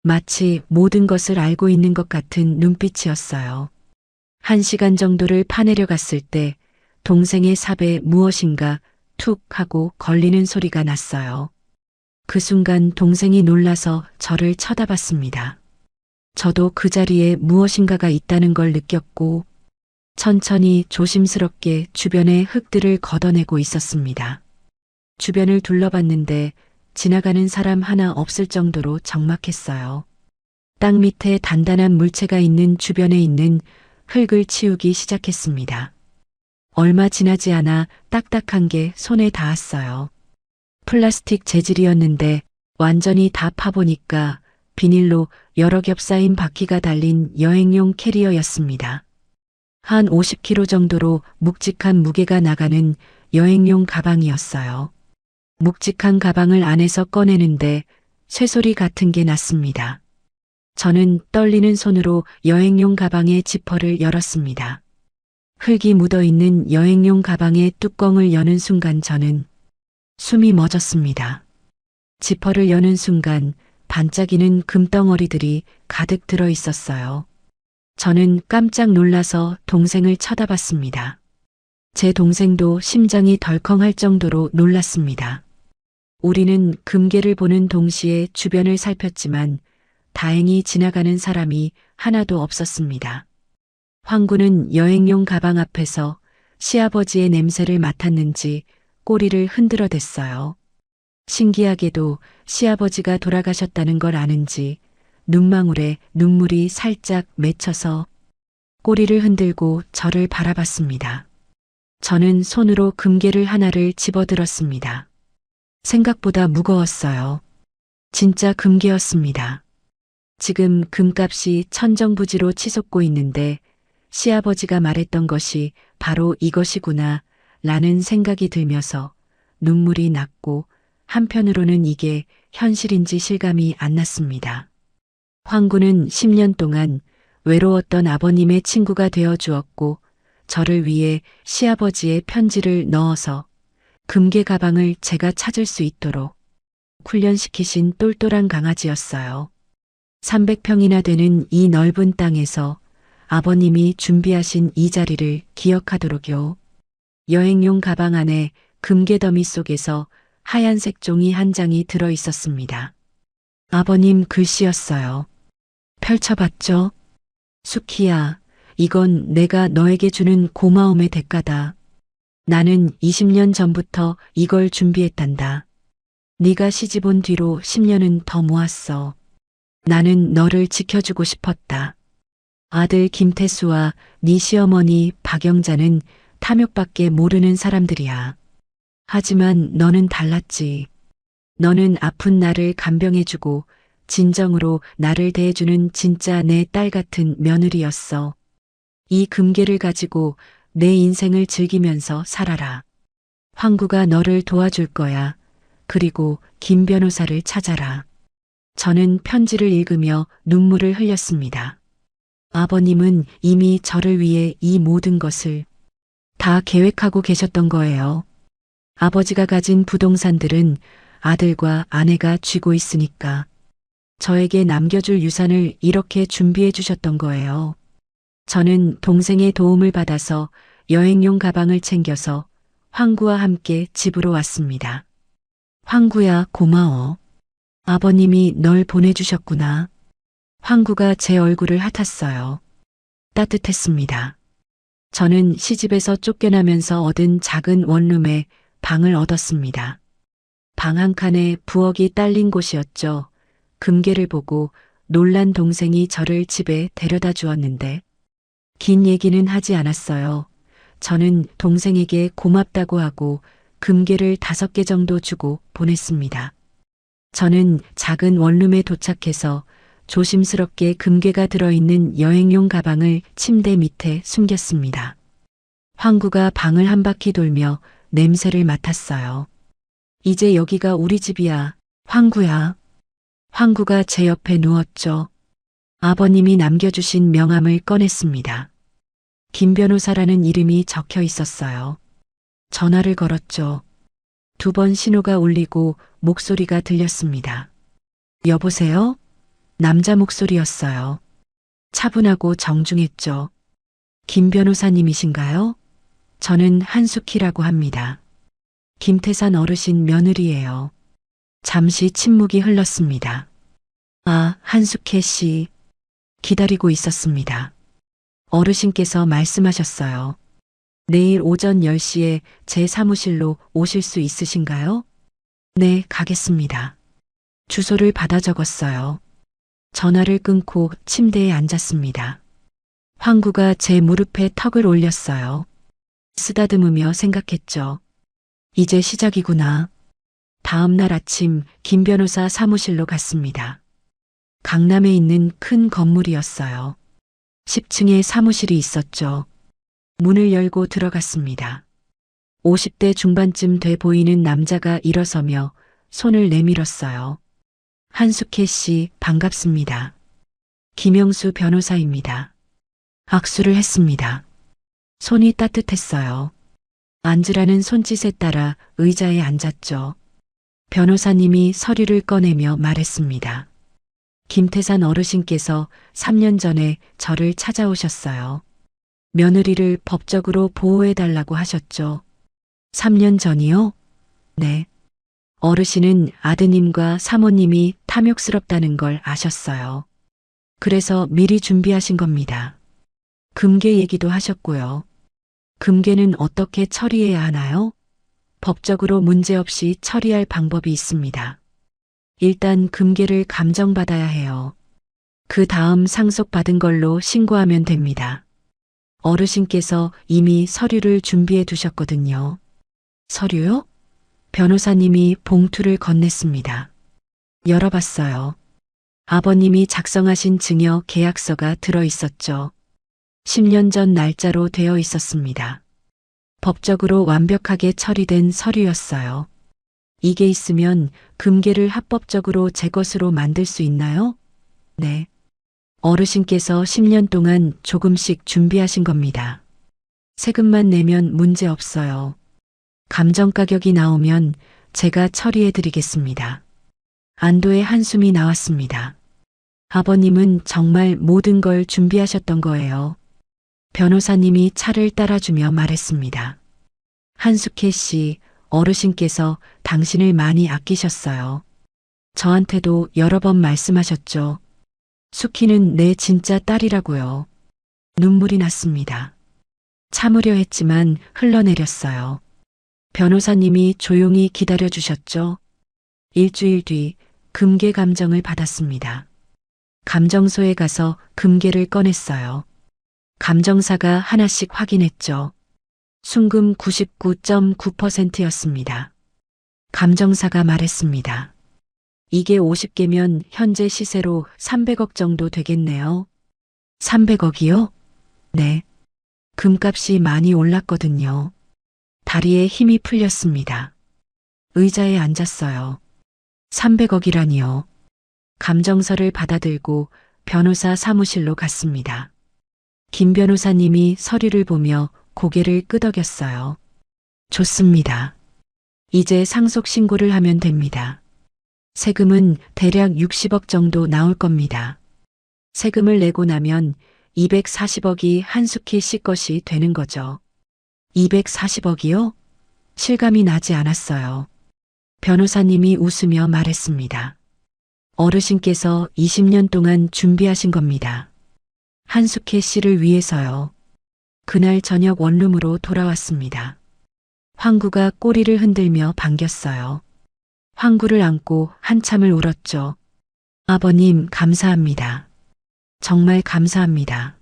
마치 모든 것을 알고 있는 것 같은 눈빛이었어요. 1시간 정도를 파내려 갔을 때 동생의 삽에 무엇인가 툭 하고 걸리는 소리가 났어요. 그 순간 동생이 놀라서 저를 쳐다봤습니다. 저도 그 자리에 무엇인가가 있다는 걸 느꼈고 천천히 조심스럽게 주변의 흙들을 걷어내고 있었습니다. 주변을 둘러봤는데 지나가는 사람 하나 없을 정도로 적막했어요. 땅 밑에 단단한 물체가 있는 주변에 있는 흙을 치우기 시작했습니다. 얼마 지나지 않아 딱딱한 게 손에 닿았어요. 플라스틱 재질이었는데 완전히 다 파보니까 비닐로 여러 겹 쌓인 바퀴가 달린 여행용 캐리어였습니다. 한 50kg 정도로 묵직한 무게가 나가는 여행용 가방이었어요. 묵직한 가방을 안에서 꺼내는데 쇠소리 같은 게 났습니다. 저는 떨리는 손으로 여행용 가방의 지퍼를 열었습니다. 흙이 묻어있는 여행용 가방의 뚜껑을 여는 순간 저는 숨이 멎었습니다. 지퍼를 여는 순간 반짝이는 금덩어리들이 가득 들어 있었어요. 저는 깜짝 놀라서 동생을 쳐다봤습니다. 제 동생도 심장이 덜컹할 정도로 놀랐습니다. 우리는 금괴를 보는 동시에 주변을 살폈지만 다행히 지나가는 사람이 하나도 없었습니다. 황구는 여행용 가방 앞에서 시아버지의 냄새를 맡았는지 꼬리를 흔들어댔어요. 신기하게도 시아버지가 돌아가셨다는 걸 아는지 눈망울에 눈물이 살짝 맺혀서 꼬리를 흔들고 저를 바라봤습니다. 저는 손으로 금괴를 하나를 집어들었습니다. 생각보다 무거웠어요. 진짜 금괴였습니다. 지금 금값이 천정부지로 치솟고 있는데 시아버지가 말했던 것이 바로 이것이구나 라는 생각이 들면서 눈물이 났고 한편으로는 이게 현실인지 실감이 안 났습니다. 황구는 10년 동안 외로웠던 아버님의 친구가 되어 주었고 저를 위해 시아버지의 편지를 넣어서 금괴 가방을 제가 찾을 수 있도록 훈련시키신 똘똘한 강아지였어요. 300평이나 되는 이 넓은 땅에서 아버님이 준비하신 이 자리를 기억하도록요. 여행용 가방 안에 금괴더미 속에서 하얀색 종이 한 장이 들어 있었습니다. 아버님 글씨였어요. 펼쳐봤죠? 수키야, 이건 내가 너에게 주는 고마움의 대가다. 나는 20년 전부터 이걸 준비했단다. 네가 시집 온 뒤로 10년은 더 모았어. 나는 너를 지켜주고 싶었다. 아들 김태수와 네 시어머니 박영자는 탐욕밖에 모르는 사람들이야. 하지만 너는 달랐지. 너는 아픈 나를 간병해주고 진정으로 나를 대해주는 진짜 내 딸 같은 며느리였어. 이 금괴를 가지고 내 인생을 즐기면서 살아라. 황구가 너를 도와줄 거야. 그리고 김 변호사를 찾아라. 저는 편지를 읽으며 눈물을 흘렸습니다. 아버님은 이미 저를 위해 이 모든 것을 다 계획하고 계셨던 거예요. 아버지가 가진 부동산들은 아들과 아내가 쥐고 있으니까 저에게 남겨줄 유산을 이렇게 준비해 주셨던 거예요. 저는 동생의 도움을 받아서 여행용 가방을 챙겨서 황구와 함께 집으로 왔습니다. 황구야, 고마워. 아버님이 널 보내주셨구나. 황구가 제 얼굴을 핫았어요. 따뜻했습니다. 저는 시집에서 쫓겨나면서 얻은 작은 원룸에 방을 얻었습니다. 방 한 칸에 부엌이 딸린 곳이었죠. 금괴를 보고 놀란 동생이 저를 집에 데려다 주었는데 긴 얘기는 하지 않았어요. 저는 동생에게 고맙다고 하고 금괴를 5개 정도 주고 보냈습니다. 저는 작은 원룸에 도착해서 조심스럽게 금괴가 들어있는 여행용 가방을 침대 밑에 숨겼습니다. 황구가 방을 한 바퀴 돌며 냄새를 맡았어요. 이제 여기가 우리 집이야, 황구야. 황구가 제 옆에 누웠죠. 아버님이 남겨주신 명함을 꺼냈습니다. 김 변호사라는 이름이 적혀 있었어요. 전화를 걸었죠. 2번 신호가 울리고 목소리가 들렸습니다. 여보세요? 남자 목소리였어요. 차분하고 정중했죠. 김 변호사님이신가요? 저는 한숙희라고 합니다. 김태산 어르신 며느리예요. 잠시 침묵이 흘렀습니다. 아, 한숙혜 씨. 기다리고 있었습니다. 어르신께서 말씀하셨어요. 내일 오전 10시에 제 사무실로 오실 수 있으신가요? 네, 가겠습니다. 주소를 받아 적었어요. 전화를 끊고 침대에 앉았습니다. 황구가 제 무릎에 턱을 올렸어요. 쓰다듬으며 생각했죠. 이제 시작이구나. 다음 날 아침 김 변호사 사무실로 갔습니다. 강남에 있는 큰 건물이었어요. 10층에 사무실이 있었죠. 문을 열고 들어갔습니다. 50대 중반쯤 돼 보이는 남자가 일어서며 손을 내밀었어요. 한숙혜 씨, 반갑습니다. 김영수 변호사입니다. 악수를 했습니다. 손이 따뜻했어요. 앉으라는 손짓에 따라 의자에 앉았죠. 변호사님이 서류를 꺼내며 말했습니다. 김태산 어르신께서 3년 전에 저를 찾아오셨어요. 며느리를 법적으로 보호해달라고 하셨죠. 3년 전이요? 네. 어르신은 아드님과 사모님이 탐욕스럽다는 걸 아셨어요. 그래서 미리 준비하신 겁니다. 금괴 얘기도 하셨고요. 금괴는 어떻게 처리해야 하나요? 법적으로 문제없이 처리할 방법이 있습니다. 일단 금괴를 감정받아야 해요. 그 다음 상속받은 걸로 신고하면 됩니다. 어르신께서 이미 서류를 준비해 두셨거든요. 서류요? 변호사님이 봉투를 건넸습니다. 열어봤어요. 아버님이 작성하신 증여 계약서가 들어 있었죠. 10년 전 날짜로 되어 있었습니다. 법적으로 완벽하게 처리된 서류였어요. 이게 있으면 금괴를 합법적으로 제 것으로 만들 수 있나요? 네. 어르신께서 10년 동안 조금씩 준비하신 겁니다. 세금만 내면 문제 없어요. 감정 가격이 나오면 제가 처리해 드리겠습니다. 안도의 한숨이 나왔습니다. 아버님은 정말 모든 걸 준비하셨던 거예요. 변호사님이 차를 따라주며 말했습니다. 한숙혜 씨, 어르신께서 당신을 많이 아끼셨어요. 저한테도 여러 번 말씀하셨죠. 숙희는 내 진짜 딸이라고요. 눈물이 났습니다. 참으려 했지만 흘러내렸어요. 변호사님이 조용히 기다려주셨죠. 일주일 뒤 금괴 감정을 받았습니다. 감정소에 가서 금괴를 꺼냈어요. 감정사가 하나씩 확인했죠. 순금 99.9%였습니다. 감정사가 말했습니다. 이게 50개면 현재 시세로 300억 정도 되겠네요. 300억이요? 네. 금값이 많이 올랐거든요. 다리에 힘이 풀렸습니다. 의자에 앉았어요. 300억이라니요. 감정서를 받아들고 변호사 사무실로 갔습니다. 김 변호사님이 서류를 보며 고개를 끄덕였어요. 좋습니다. 이제 상속 신고를 하면 됩니다. 세금은 대략 60억 정도 나올 겁니다. 세금을 내고 나면 240억이 한숙희 씨 것이 되는 거죠. 240억이요? 실감이 나지 않았어요. 변호사님이 웃으며 말했습니다. 어르신께서 20년 동안 준비하신 겁니다. 한숙혜 씨를 위해서요. 그날 저녁 원룸으로 돌아왔습니다. 황구가 꼬리를 흔들며 반겼어요. 황구를 안고 한참을 울었죠. 아버님, 감사합니다. 정말 감사합니다.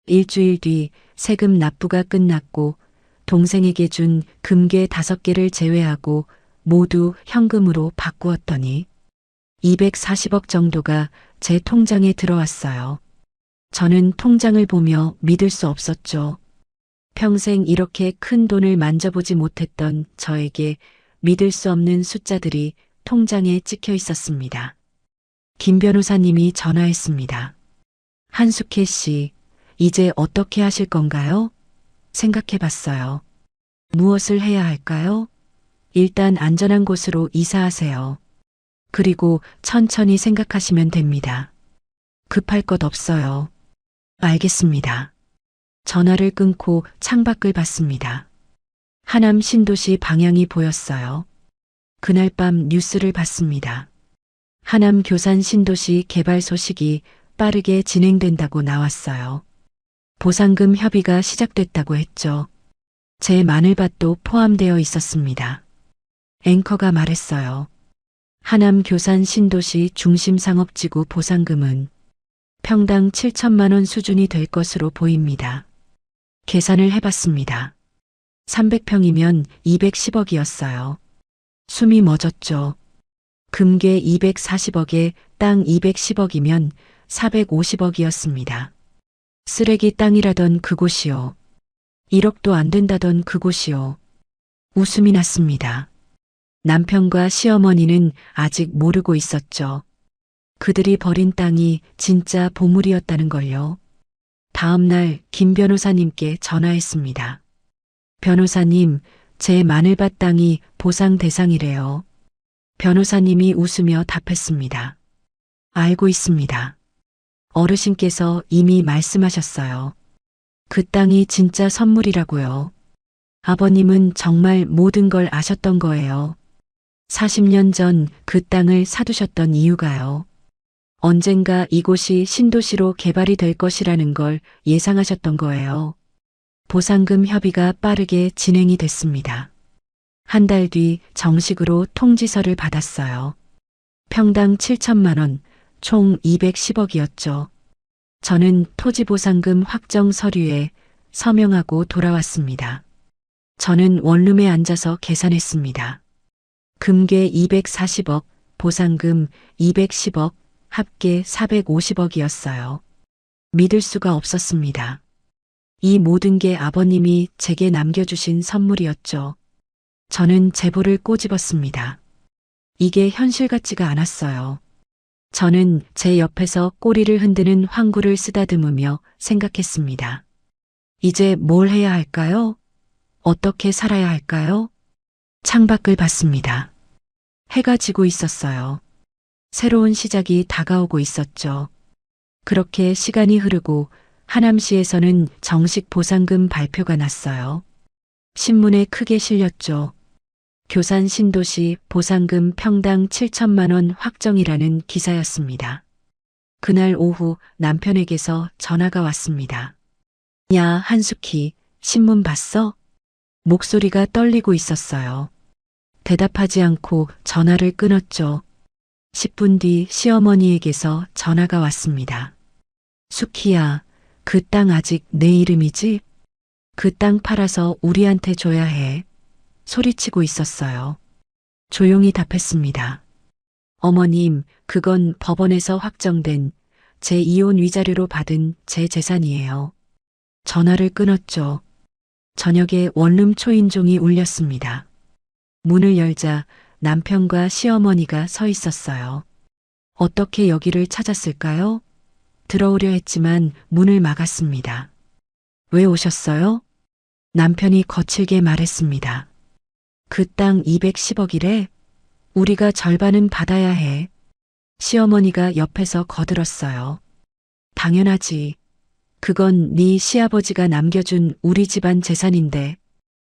일주일 뒤 세금 납부가 끝났고 동생에게 준 금괴 5개를 제외하고 모두 현금으로 바꾸었더니 240억 정도가 제 통장에 들어왔어요. 저는 통장을 보며 믿을 수 없었죠. 평생 이렇게 큰 돈을 만져보지 못했던 저에게 믿을 수 없는 숫자들이 통장에 찍혀 있었습니다. 김 변호사님이 전화했습니다. 한숙혜 씨, 이제 어떻게 하실 건가요? 생각해 봤어요. 무엇을 해야 할까요? 일단 안전한 곳으로 이사하세요. 그리고 천천히 생각하시면 됩니다. 급할 것 없어요. 알겠습니다. 전화를 끊고 창밖을 봤습니다. 하남 신도시 방향이 보였어요. 그날 밤 뉴스를 봤습니다. 하남 교산 신도시 개발 소식이 빠르게 진행된다고 나왔어요. 보상금 협의가 시작됐다고 했죠. 제 마늘밭도 포함되어 있었습니다. 앵커가 말했어요. 하남 교산 신도시 중심상업지구 보상금은 평당 7천만 원 수준이 될 것으로 보입니다. 계산을 해봤습니다. 300평이면 210억이었어요. 숨이 멎었죠. 금괴 240억에 땅 210억이면 450억이었습니다. 쓰레기 땅이라던 그곳이요. 1억도 안 된다던 그곳이요. 웃음이 났습니다. 남편과 시어머니는 아직 모르고 있었죠. 그들이 버린 땅이 진짜 보물이었다는 걸요. 다음 날 김 변호사님께 전화했습니다. 변호사님, 제 마늘밭 땅이 보상 대상이래요. 변호사님이 웃으며 답했습니다. 알고 있습니다. 어르신께서 이미 말씀하셨어요. 그 땅이 진짜 선물이라고요. 아버님은 정말 모든 걸 아셨던 거예요. 40년 전 그 땅을 사두셨던 이유가요. 언젠가 이곳이 신도시로 개발이 될 것이라는 걸 예상하셨던 거예요. 보상금 협의가 빠르게 진행이 됐습니다. 한 달 뒤 정식으로 통지서를 받았어요. 평당 7천만 원, 총 210억이었죠. 저는 토지보상금 확정 서류에 서명하고 돌아왔습니다. 저는 원룸에 앉아서 계산했습니다. 금괴 240억, 보상금 210억, 합계 450억이었어요. 믿을 수가 없었습니다. 이 모든 게 아버님이 제게 남겨주신 선물이었죠. 저는 제보를 꼬집었습니다. 이게 현실 같지가 않았어요. 저는 제 옆에서 꼬리를 흔드는 황구를 쓰다듬으며 생각했습니다. 이제 뭘 해야 할까요? 어떻게 살아야 할까요? 창밖을 봤습니다. 해가 지고 있었어요. 새로운 시작이 다가오고 있었죠. 그렇게 시간이 흐르고 하남시에서는 정식 보상금 발표가 났어요. 신문에 크게 실렸죠. 교산 신도시 보상금 평당 7천만 원 확정이라는 기사였습니다. 그날 오후 남편에게서 전화가 왔습니다. 야, 한숙희, 신문 봤어? 목소리가 떨리고 있었어요. 대답하지 않고 전화를 끊었죠. 10분 뒤 시어머니에게서 전화가 왔습니다. 숙희야, 그 땅 아직 내 이름이지? 그 땅 팔아서 우리한테 줘야 해. 소리치고 있었어요. 조용히 답했습니다. 어머님, 그건 법원에서 확정된 제 이혼 위자료로 받은 제 재산이에요. 전화를 끊었죠. 저녁에 원룸 초인종이 울렸습니다. 문을 열자 남편과 시어머니가 서 있었어요. 어떻게 여기를 찾았을까요? 들어오려 했지만 문을 막았습니다. 왜 오셨어요? 남편이 거칠게 말했습니다. 그 땅 210억이래? 우리가 절반은 받아야 해. 시어머니가 옆에서 거들었어요. 당연하지. 그건 네 시아버지가 남겨준 우리 집안 재산인데.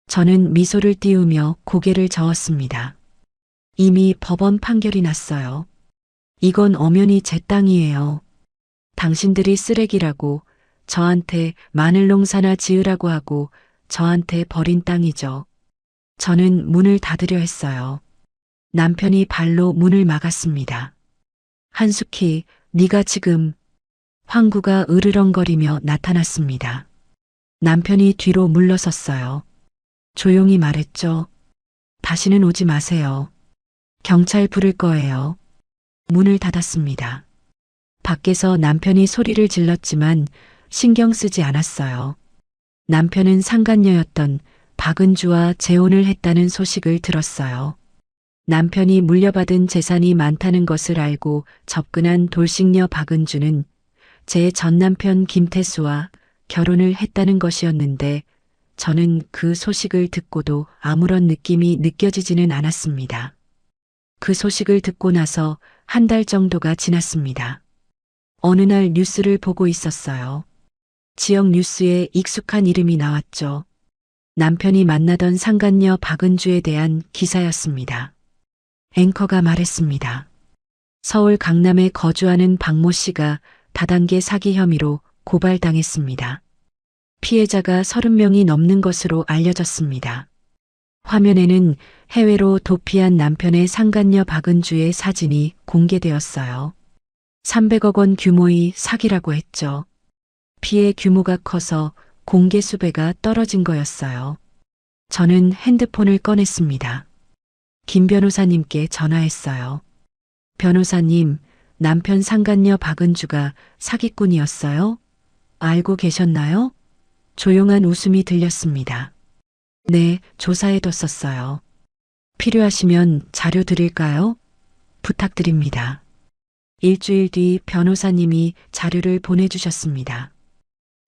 저는 미소를 띄우며 고개를 저었습니다. 이미 법원 판결이 났어요. 이건 엄연히 제 땅이에요. 당신들이 쓰레기라고 저한테 마늘 농사나 지으라고 하고 저한테 버린 땅이죠. 저는 문을 닫으려 했어요. 남편이 발로 문을 막았습니다. 한숙희, 네가 지금... 황구가 으르렁거리며 나타났습니다. 남편이 뒤로 물러섰어요. 조용히 말했죠. 다시는 오지 마세요. 경찰 부를 거예요. 문을 닫았습니다. 밖에서 남편이 소리를 질렀지만 신경 쓰지 않았어요. 남편은 상간녀였던 박은주와 재혼을 했다는 소식을 들었어요. 남편이 물려받은 재산이 많다는 것을 알고 접근한 돌싱녀 박은주는 제 전남편 김태수와 결혼을 했다는 것이었는데 저는 그 소식을 듣고도 아무런 느낌이 느껴지지는 않았습니다. 그 소식을 듣고 나서 한 달 정도가 지났습니다. 어느 날 뉴스를 보고 있었어요. 지역 뉴스에 익숙한 이름이 나왔죠. 남편이 만나던 상간녀 박은주에 대한 기사였습니다. 앵커가 말했습니다. 서울 강남에 거주하는 박모 씨가 다단계 사기 혐의로 고발당했습니다. 피해자가 30명이 넘는 것으로 알려졌습니다. 화면에는 해외로 도피한 남편의 상간녀 박은주의 사진이 공개되었어요. 300억 원 규모의 사기라고 했죠. 피해 규모가 커서 공개 수배가 떨어진 거였어요. 저는 핸드폰을 꺼냈습니다. 김 변호사님께 전화했어요. 변호사님, 남편 상간녀 박은주가 사기꾼이었어요? 알고 계셨나요? 조용한 웃음이 들렸습니다. 네, 조사해뒀었어요. 필요하시면 자료 드릴까요? 부탁드립니다. 일주일 뒤 변호사님이 자료를 보내주셨습니다.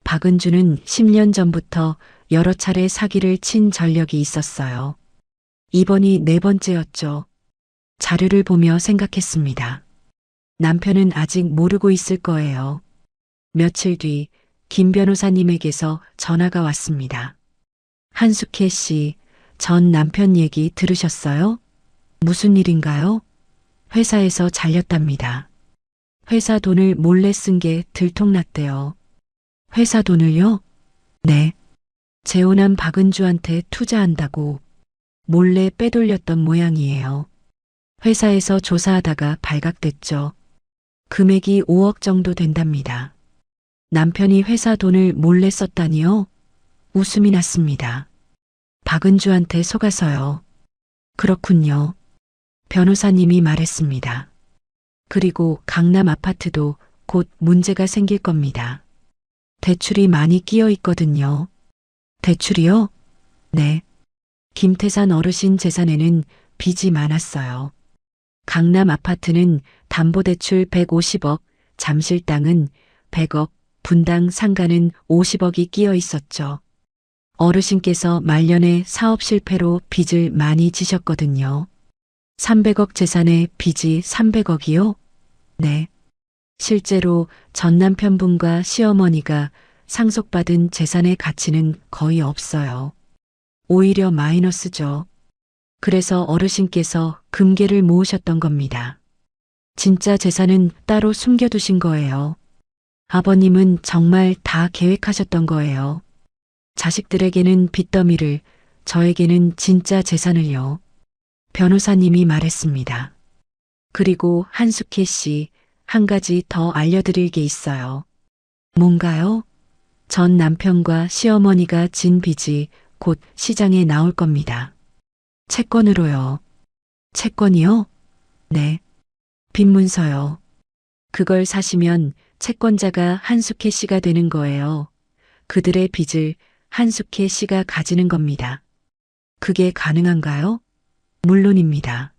박은주는 10년 전부터 여러 차례 사기를 친 전력이 있었어요. 이번이 4번째였죠. 자료를 보며 생각했습니다. 남편은 아직 모르고 있을 거예요. 며칠 뒤 김 변호사님에게서 전화가 왔습니다. 한숙혜 씨, 전 남편 얘기 들으셨어요? 무슨 일인가요? 회사에서 잘렸답니다. 회사 돈을 몰래 쓴 게 들통났대요. 회사 돈을요? 네. 재혼한 박은주한테 투자한다고 몰래 빼돌렸던 모양이에요. 회사에서 조사하다가 발각됐죠. 금액이 5억 정도 된답니다. 남편이 회사 돈을 몰래 썼다니요? 웃음이 났습니다. 박은주한테 속아서요. 그렇군요. 변호사님이 말했습니다. 그리고 강남 아파트도 곧 문제가 생길 겁니다. 대출이 많이 끼어 있거든요. 대출이요? 네. 김태산 어르신 재산에는 빚이 많았어요. 강남 아파트는 담보대출 150억, 잠실 땅은 100억, 분당 상가는 50억이 끼어 있었죠. 어르신께서 말년에 사업 실패로 빚을 많이 지셨거든요. 300억 재산에 빚이 300억이요? 네. 실제로 전 남편분과 시어머니가 상속받은 재산의 가치는 거의 없어요. 오히려 마이너스죠. 그래서 어르신께서 금괴를 모으셨던 겁니다. 진짜 재산은 따로 숨겨두신 거예요. 아버님은 정말 다 계획하셨던 거예요. 자식들에게는 빚더미를, 저에게는 진짜 재산을요. 변호사님이 말했습니다. 그리고 한숙희 씨, 한 가지 더 알려드릴 게 있어요. 뭔가요? 전 남편과 시어머니가 진 빚이 곧 시장에 나올 겁니다. 채권으로요. 채권이요? 네. 빚문서요. 그걸 사시면 채권자가 한숙희 씨가 되는 거예요. 그들의 빚을 한숙희 씨가 가지는 겁니다. 그게 가능한가요? 물론입니다.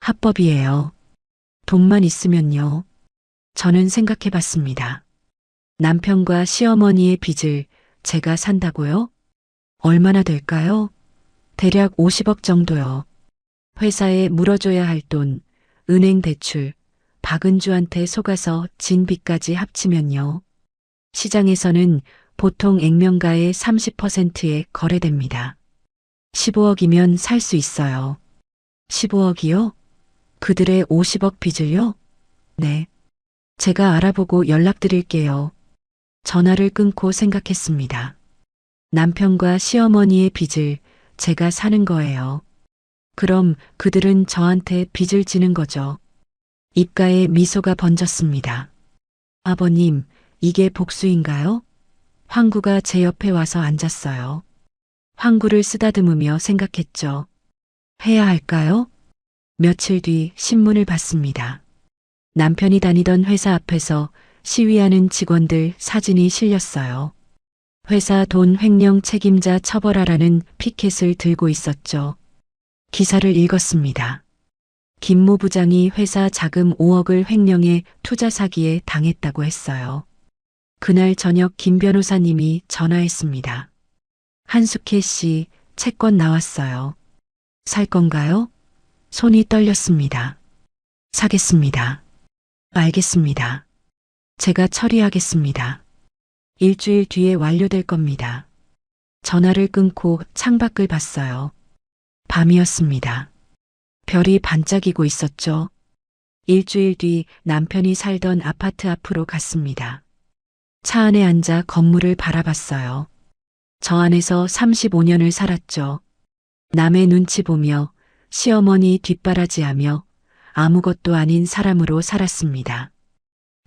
합법이에요. 돈만 있으면요. 저는 생각해 봤습니다. 남편과 시어머니의 빚을 제가 산다고요? 얼마나 될까요? 대략 50억 정도요. 회사에 물어줘야 할 돈, 은행 대출, 박은주한테 속아서 진 빚까지 합치면요. 시장에서는 보통 액면가의 30%에 거래됩니다. 15억이면 살 수 있어요. 15억이요? 그들의 50억 빚을요? 네. 제가 알아보고 연락드릴게요. 전화를 끊고 생각했습니다. 남편과 시어머니의 빚을 제가 사는 거예요. 그럼 그들은 저한테 빚을 지는 거죠. 입가에 미소가 번졌습니다. 아버님, 이게 복수인가요? 황구가 제 옆에 와서 앉았어요. 황구를 쓰다듬으며 생각했죠. 해야 할까요? 며칠 뒤 신문을 봤습니다. 남편이 다니던 회사 앞에서 시위하는 직원들 사진이 실렸어요. 회사 돈 횡령 책임자 처벌하라는 피켓을 들고 있었죠. 기사를 읽었습니다. 김모 부장이 회사 자금 5억을 횡령해 투자 사기에 당했다고 했어요. 그날 저녁 김 변호사님이 전화했습니다. 한숙혜 씨, 채권 나왔어요. 살 건가요? 손이 떨렸습니다. 사겠습니다. 알겠습니다. 제가 처리하겠습니다. 일주일 뒤에 완료될 겁니다. 전화를 끊고 창밖을 봤어요. 밤이었습니다. 별이 반짝이고 있었죠. 일주일 뒤 남편이 살던 아파트 앞으로 갔습니다. 차 안에 앉아 건물을 바라봤어요. 저 안에서 35년을 살았죠. 남의 눈치 보며 시어머니 뒷바라지하며 아무것도 아닌 사람으로 살았습니다.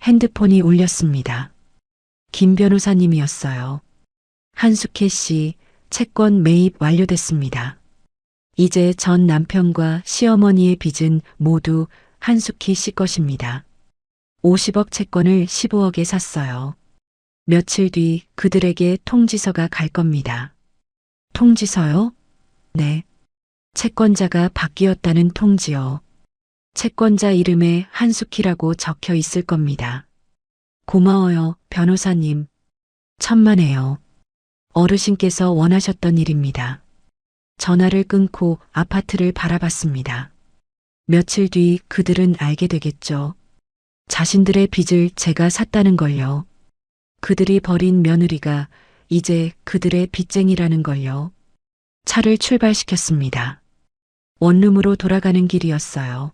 핸드폰이 울렸습니다. 김 변호사님이었어요. 한숙혜 씨, 채권 매입 완료됐습니다. 이제 전 남편과 시어머니의 빚은 모두 한숙희 씨 것입니다. 50억 채권을 15억에 샀어요. 며칠 뒤 그들에게 통지서가 갈 겁니다. 통지서요? 네. 채권자가 바뀌었다는 통지요. 채권자 이름에 한숙희라고 적혀 있을 겁니다. 고마워요, 변호사님. 천만에요. 어르신께서 원하셨던 일입니다. 전화를 끊고 아파트를 바라봤습니다. 며칠 뒤 그들은 알게 되겠죠. 자신들의 빚을 제가 샀다는 걸요. 그들이 버린 며느리가 이제 그들의 빚쟁이라는 걸요. 차를 출발시켰습니다. 원룸으로 돌아가는 길이었어요.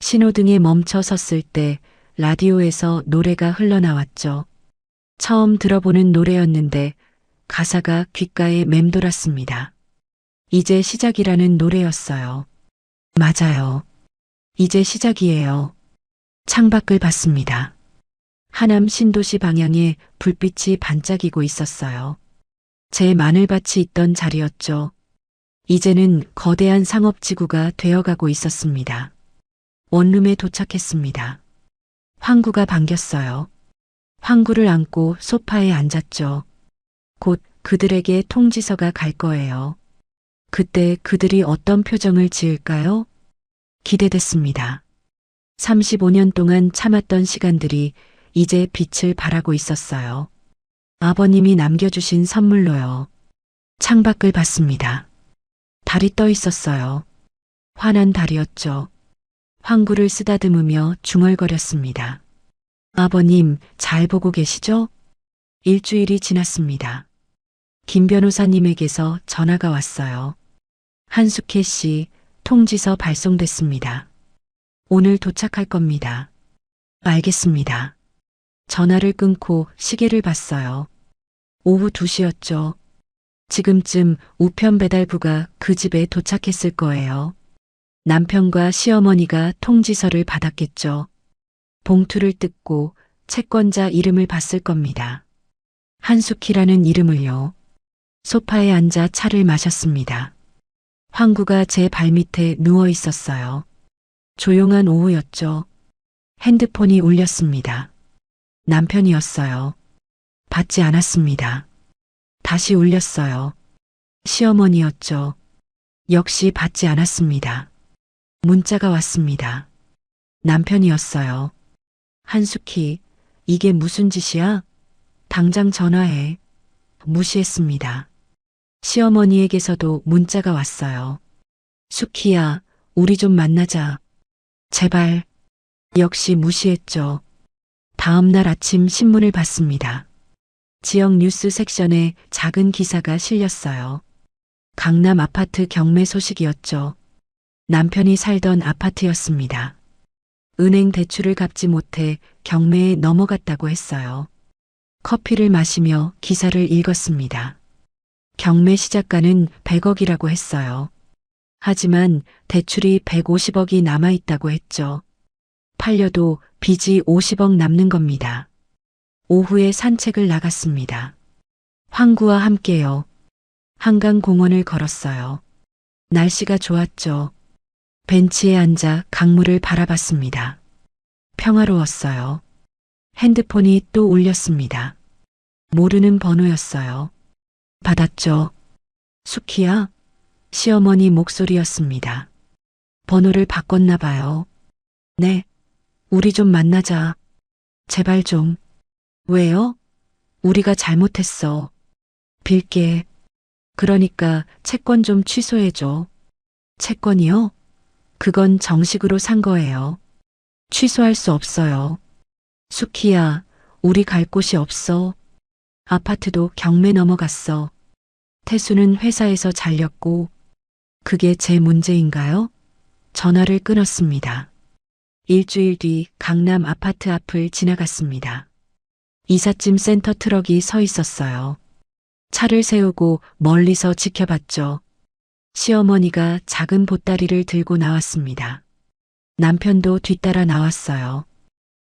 신호등에 멈춰 섰을 때 라디오에서 노래가 흘러나왔죠. 처음 들어보는 노래였는데 가사가 귓가에 맴돌았습니다. 이제 시작이라는 노래였어요. 맞아요. 이제 시작이에요. 창밖을 봤습니다. 하남 신도시 방향에 불빛이 반짝이고 있었어요. 제 마늘밭이 있던 자리였죠. 이제는 거대한 상업지구가 되어가고 있었습니다. 원룸에 도착했습니다. 황구가 반겼어요. 황구를 안고 소파에 앉았죠. 곧 그들에게 통지서가 갈 거예요. 그때 그들이 어떤 표정을 지을까요? 기대됐습니다. 35년 동안 참았던 시간들이 이제 빛을 발하고 있었어요. 아버님이 남겨주신 선물로요. 창밖을 봤습니다. 달이 떠 있었어요. 환한 달이었죠. 황구를 쓰다듬으며 중얼거렸습니다. 아버님, 잘 보고 계시죠? 일주일이 지났습니다. 김 변호사님에게서 전화가 왔어요. 한숙혜 씨, 통지서 발송됐습니다. 오늘 도착할 겁니다. 알겠습니다. 전화를 끊고 시계를 봤어요. 오후 2시였죠. 지금쯤 우편 배달부가 그 집에 도착했을 거예요. 남편과 시어머니가 통지서를 받았겠죠. 봉투를 뜯고 채권자 이름을 봤을 겁니다. 한숙희라는 이름을요. 소파에 앉아 차를 마셨습니다. 황구가 제 발밑에 누워 있었어요. 조용한 오후였죠. 핸드폰이 울렸습니다. 남편이었어요. 받지 않았습니다. 다시 울렸어요. 시어머니였죠. 역시 받지 않았습니다. 문자가 왔습니다. 남편이었어요. 한숙희, 이게 무슨 짓이야? 당장 전화해. 무시했습니다. 시어머니에게서도 문자가 왔어요. 숙희야, 우리 좀 만나자. 제발. 역시 무시했죠. 다음 날 아침 신문을 봤습니다. 지역 뉴스 섹션에 작은 기사가 실렸어요. 강남 아파트 경매 소식이었죠. 남편이 살던 아파트였습니다. 은행 대출을 갚지 못해 경매에 넘어갔다고 했어요. 커피를 마시며 기사를 읽었습니다. 경매 시작가는 100억이라고 했어요. 하지만 대출이 150억이 남아있다고 했죠. 팔려도 빚이 50억 남는 겁니다. 오후에 산책을 나갔습니다. 황구와 함께요. 한강공원을 걸었어요. 날씨가 좋았죠. 벤치에 앉아 강물을 바라봤습니다. 평화로웠어요. 핸드폰이 또 울렸습니다. 모르는 번호였어요. 받았죠. 숙희야? 시어머니 목소리였습니다. 번호를 바꿨나 봐요. 네. 우리 좀 만나자. 제발 좀. 왜요? 우리가 잘못했어. 빌게. 그러니까 채권 좀 취소해줘. 채권이요? 그건 정식으로 산 거예요. 취소할 수 없어요. 숙희야, 우리 갈 곳이 없어. 아파트도 경매 넘어갔어. 태수는 회사에서 잘렸고, 그게 제 문제인가요? 전화를 끊었습니다. 일주일 뒤 강남 아파트 앞을 지나갔습니다. 이삿짐 센터 트럭이 서 있었어요. 차를 세우고 멀리서 지켜봤죠. 시어머니가 작은 보따리를 들고 나왔습니다. 남편도 뒤따라 나왔어요.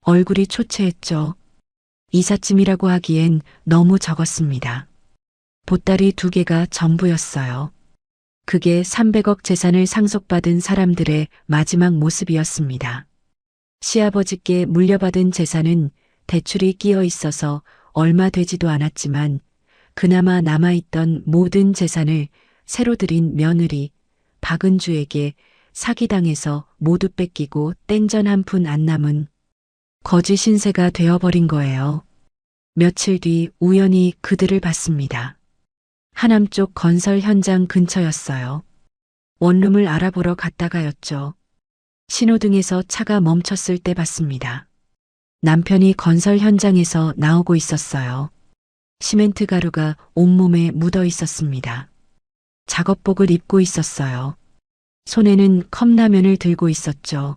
얼굴이 초췌했죠. 이삿짐이라고 하기엔 너무 적었습니다. 보따리 2개가 전부였어요. 그게 300억 재산을 상속받은 사람들의 마지막 모습이었습니다. 시아버지께 물려받은 재산은 대출이 끼어 있어서 얼마 되지도 않았지만 그나마 남아있던 모든 재산을 새로 들인 며느리 박은주에게 사기당해서 모두 뺏기고 땡전 한 푼 안 남은 거지 신세가 되어버린 거예요. 며칠 뒤 우연히 그들을 봤습니다. 하남 쪽 건설 현장 근처였어요. 원룸을 알아보러 갔다가였죠. 신호등에서 차가 멈췄을 때 봤습니다. 남편이 건설 현장에서 나오고 있었어요. 시멘트 가루가 온몸에 묻어 있었습니다. 작업복을 입고 있었어요. 손에는 컵라면을 들고 있었죠.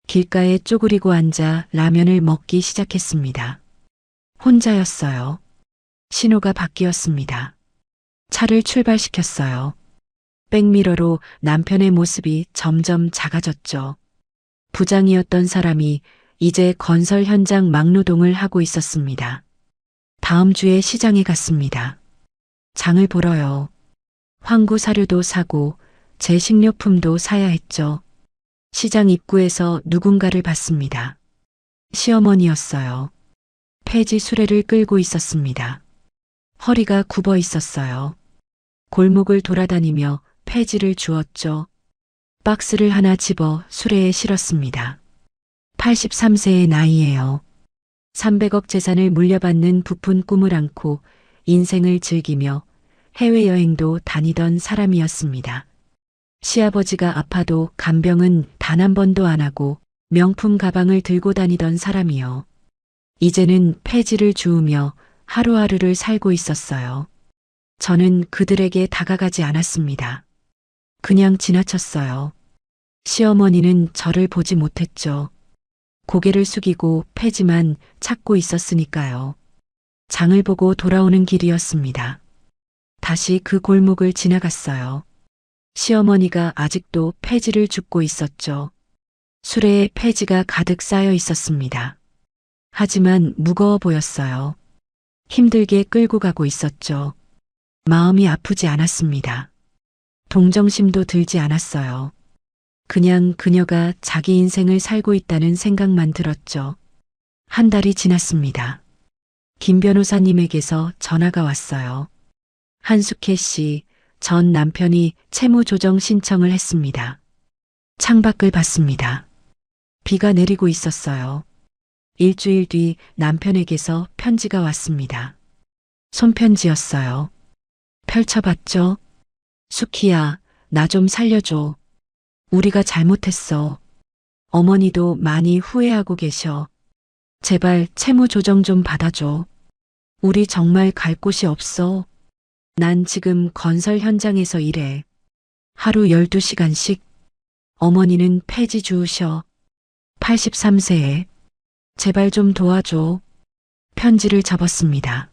길가에 쪼그리고 앉아 라면을 먹기 시작했습니다. 혼자였어요. 신호가 바뀌었습니다. 차를 출발시켰어요. 백미러로 남편의 모습이 점점 작아졌죠. 부장이었던 사람이 이제 건설 현장 막노동을 하고 있었습니다. 다음 주에 시장에 갔습니다. 장을 보러요. 황구 사료도 사고 제 식료품도 사야 했죠. 시장 입구에서 누군가를 봤습니다. 시어머니였어요. 폐지 수레를 끌고 있었습니다. 허리가 굽어 있었어요. 골목을 돌아다니며 폐지를 주었죠. 박스를 하나 집어 수레에 실었습니다. 83세의 나이예요. 300억 재산을 물려받는 부푼 꿈을 안고 인생을 즐기며 해외여행도 다니던 사람이었습니다. 시아버지가 아파도 간병은 단 한 번도 안 하고 명품 가방을 들고 다니던 사람이요. 이제는 폐지를 주우며 하루하루를 살고 있었어요. 저는 그들에게 다가가지 않았습니다. 그냥 지나쳤어요. 시어머니는 저를 보지 못했죠. 고개를 숙이고 폐지만 찾고 있었으니까요. 장을 보고 돌아오는 길이었습니다. 다시 그 골목을 지나갔어요. 시어머니가 아직도 폐지를 줍고 있었죠. 수레에 폐지가 가득 쌓여 있었습니다. 하지만 무거워 보였어요. 힘들게 끌고 가고 있었죠. 마음이 아프지 않았습니다. 동정심도 들지 않았어요. 그냥 그녀가 자기 인생을 살고 있다는 생각만 들었죠. 한 달이 지났습니다. 김 변호사님에게서 전화가 왔어요. 한숙혜 씨, 전 남편이 채무조정 신청을 했습니다. 창밖을 봤습니다. 비가 내리고 있었어요. 일주일 뒤 남편에게서 편지가 왔습니다. 손편지였어요. 펼쳐봤죠? 숙희야, 나 좀 살려줘. 우리가 잘못했어. 어머니도 많이 후회하고 계셔. 제발 채무 조정 좀 받아줘. 우리 정말 갈 곳이 없어. 난 지금 건설 현장에서 일해. 하루 12시간씩. 어머니는 폐지 주우셔. 83세에. 제발 좀 도와줘. 편지를 접었습니다.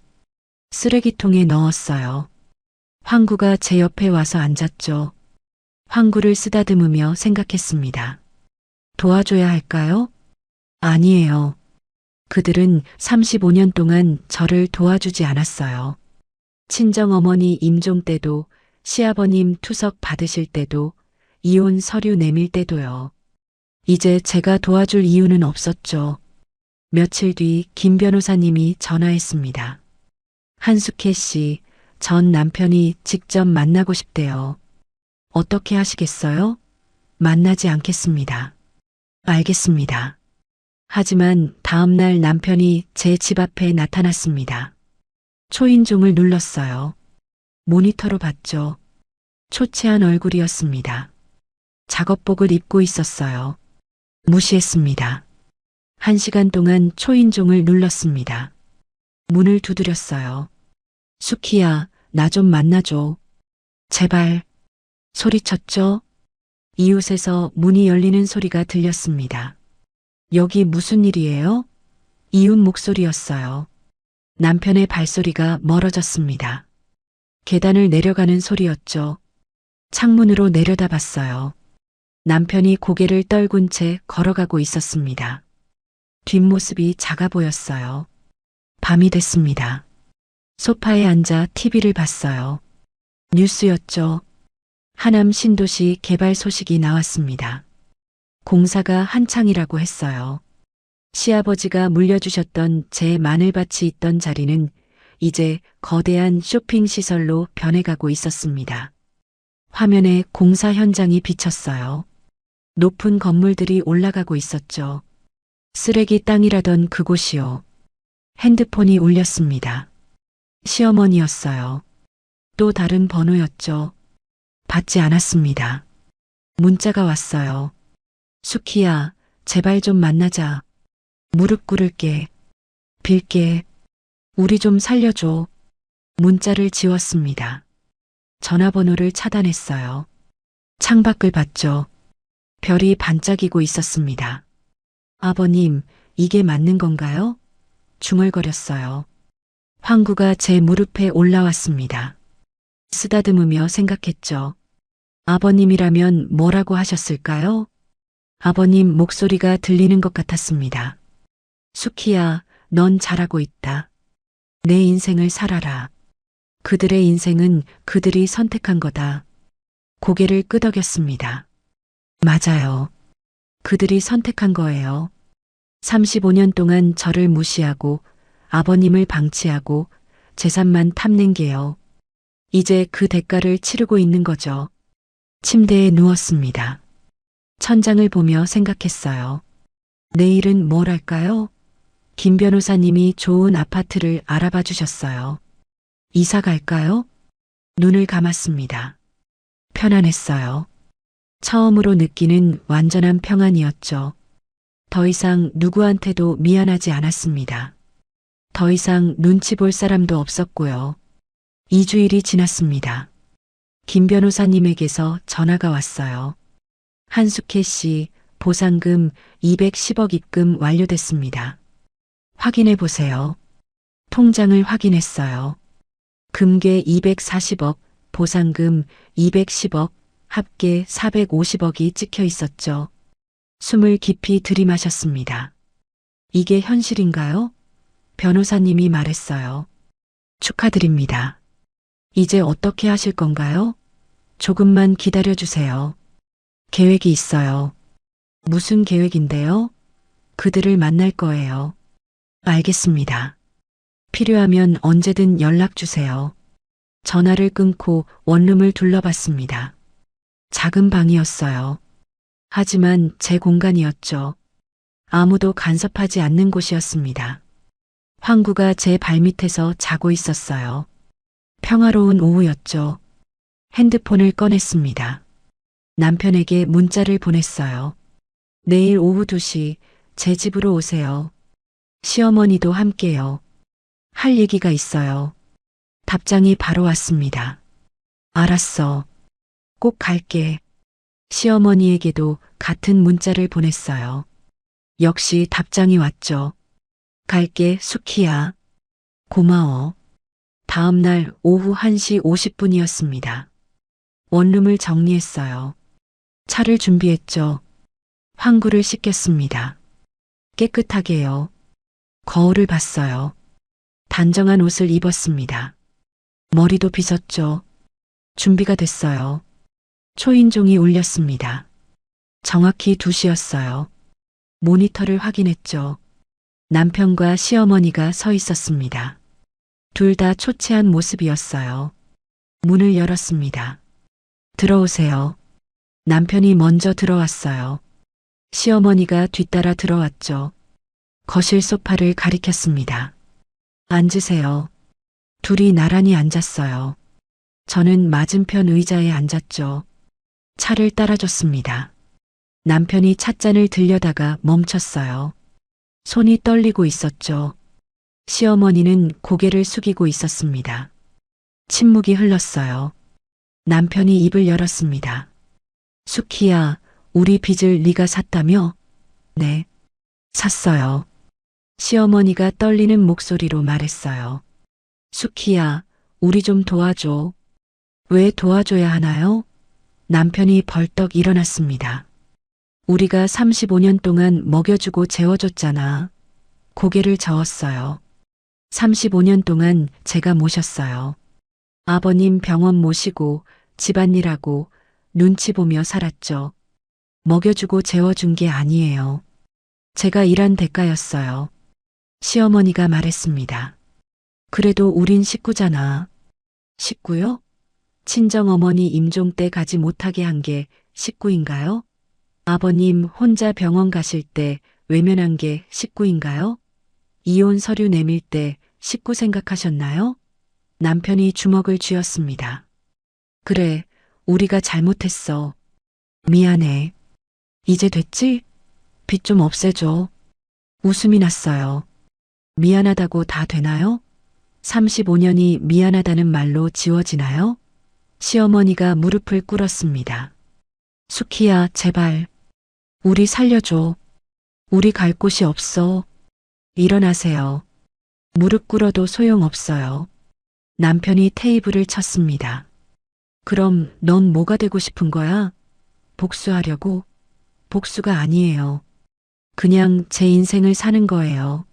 쓰레기통에 넣었어요. 황구가 제 옆에 와서 앉았죠. 황구를 쓰다듬으며 생각했습니다. 도와줘야 할까요? 아니에요. 그들은 35년 동안 저를 도와주지 않았어요. 친정어머니 임종 때도, 시아버님 투석 받으실 때도, 이혼 서류 내밀 때도요. 이제 제가 도와줄 이유는 없었죠. 며칠 뒤 김 변호사님이 전화했습니다. 한숙혜 씨, 전 남편이 직접 만나고 싶대요. 어떻게 하시겠어요? 만나지 않겠습니다. 알겠습니다. 하지만 다음 날 남편이 제 집 앞에 나타났습니다. 초인종을 눌렀어요. 모니터로 봤죠. 초췌한 얼굴이었습니다. 작업복을 입고 있었어요. 무시했습니다. 1시간 동안 초인종을 눌렀습니다. 문을 두드렸어요. 숙희야, 나 좀 만나줘. 제발. 소리쳤죠? 이웃에서 문이 열리는 소리가 들렸습니다. 여기 무슨 일이에요? 이웃 목소리였어요. 남편의 발소리가 멀어졌습니다. 계단을 내려가는 소리였죠. 창문으로 내려다봤어요. 남편이 고개를 떨군 채 걸어가고 있었습니다. 뒷모습이 작아 보였어요. 밤이 됐습니다. 소파에 앉아 TV를 봤어요. 뉴스였죠. 하남 신도시 개발 소식이 나왔습니다. 공사가 한창이라고 했어요. 시아버지가 물려주셨던 제 마늘밭이 있던 자리는 이제 거대한 쇼핑시설로 변해가고 있었습니다. 화면에 공사 현장이 비쳤어요. 높은 건물들이 올라가고 있었죠. 쓰레기 땅이라던 그곳이요. 핸드폰이 울렸습니다. 시어머니였어요. 또 다른 번호였죠. 받지 않았습니다. 문자가 왔어요. 숙희야, 제발 좀 만나자. 무릎 꿇을게. 빌게. 우리 좀 살려줘. 문자를 지웠습니다. 전화번호를 차단했어요. 창밖을 봤죠. 별이 반짝이고 있었습니다. 아버님, 이게 맞는 건가요? 중얼거렸어요. 황구가 제 무릎에 올라왔습니다. 쓰다듬으며 생각했죠. 아버님이라면 뭐라고 하셨을까요? 아버님 목소리가 들리는 것 같았습니다. 숙희야, 넌 잘하고 있다. 내 인생을 살아라. 그들의 인생은 그들이 선택한 거다. 고개를 끄덕였습니다. 맞아요. 그들이 선택한 거예요. 35년 동안 저를 무시하고 아버님을 방치하고 재산만 탐낸 게요. 이제 그 대가를 치르고 있는 거죠. 침대에 누웠습니다. 천장을 보며 생각했어요. 내일은 뭘 할까요? 김 변호사님이 좋은 아파트를 알아봐 주셨어요. 이사 갈까요? 눈을 감았습니다. 편안했어요. 처음으로 느끼는 완전한 평안이었죠. 더 이상 누구한테도 미안하지 않았습니다. 더 이상 눈치 볼 사람도 없었고요. 2주일이 지났습니다. 김 변호사님에게서 전화가 왔어요. 한숙혜 씨, 보상금 210억 입금 완료됐습니다. 확인해 보세요. 통장을 확인했어요. 금괴 240억, 보상금 210억, 합계 450억이 찍혀 있었죠. 숨을 깊이 들이마셨습니다. 이게 현실인가요? 변호사님이 말했어요. 축하드립니다. 이제 어떻게 하실 건가요? 조금만 기다려 주세요. 계획이 있어요. 무슨 계획인데요? 그들을 만날 거예요. 알겠습니다. 필요하면 언제든 연락 주세요. 전화를 끊고 원룸을 둘러봤습니다. 작은 방이었어요. 하지만 제 공간이었죠. 아무도 간섭하지 않는 곳이었습니다. 황구가 제 발밑에서 자고 있었어요. 평화로운 오후였죠. 핸드폰을 꺼냈습니다. 남편에게 문자를 보냈어요. 내일 오후 2시 제 집으로 오세요. 시어머니도 함께요. 할 얘기가 있어요. 답장이 바로 왔습니다. 알았어. 꼭 갈게. 시어머니에게도 같은 문자를 보냈어요. 역시 답장이 왔죠. 갈게, 수키야. 고마워. 다음 날 오후 1시 50분이었습니다. 원룸을 정리했어요. 차를 준비했죠. 황구를 씻겼습니다. 깨끗하게요. 거울을 봤어요. 단정한 옷을 입었습니다. 머리도 빗었죠. 준비가 됐어요. 초인종이 울렸습니다. 정확히 2시였어요. 모니터를 확인했죠. 남편과 시어머니가 서 있었습니다. 둘 다 초췌한 모습이었어요. 문을 열었습니다. 들어오세요. 남편이 먼저 들어왔어요. 시어머니가 뒤따라 들어왔죠. 거실 소파를 가리켰습니다. 앉으세요. 둘이 나란히 앉았어요. 저는 맞은편 의자에 앉았죠. 차를 따라줬습니다. 남편이 찻잔을 들여다가 멈췄어요. 손이 떨리고 있었죠. 시어머니는 고개를 숙이고 있었습니다. 침묵이 흘렀어요. 남편이 입을 열었습니다. 수키야, 우리 빚을 네가 샀다며? 네. 샀어요. 시어머니가 떨리는 목소리로 말했어요. 수키야, 우리 좀 도와줘. 왜 도와줘야 하나요? 남편이 벌떡 일어났습니다. 우리가 35년 동안 먹여주고 재워줬잖아. 고개를 저었어요. 35년 동안 제가 모셨어요. 아버님 병원 모시고 집안일하고 눈치 보며 살았죠. 먹여주고 재워준 게 아니에요. 제가 일한 대가였어요. 시어머니가 말했습니다. 그래도 우린 식구잖아. 식구요? 친정어머니 임종 때 가지 못하게 한 게 식구인가요? 아버님 혼자 병원 가실 때 외면한 게 식구인가요? 이혼 서류 내밀 때 식구 생각하셨나요? 남편이 주먹을 쥐었습니다. 그래, 우리가 잘못했어. 미안해. 이제 됐지? 빚 좀 없애줘. 웃음이 났어요. 미안하다고 다 되나요? 35년이 미안하다는 말로 지워지나요? 시어머니가 무릎을 꿇었습니다. 수키야, 제발. 우리 살려줘. 우리 갈 곳이 없어. 일어나세요. 무릎 꿇어도 소용없어요. 남편이 테이블을 쳤습니다. 그럼 넌 뭐가 되고 싶은 거야? 복수하려고? 복수가 아니에요. 그냥 제 인생을 사는 거예요.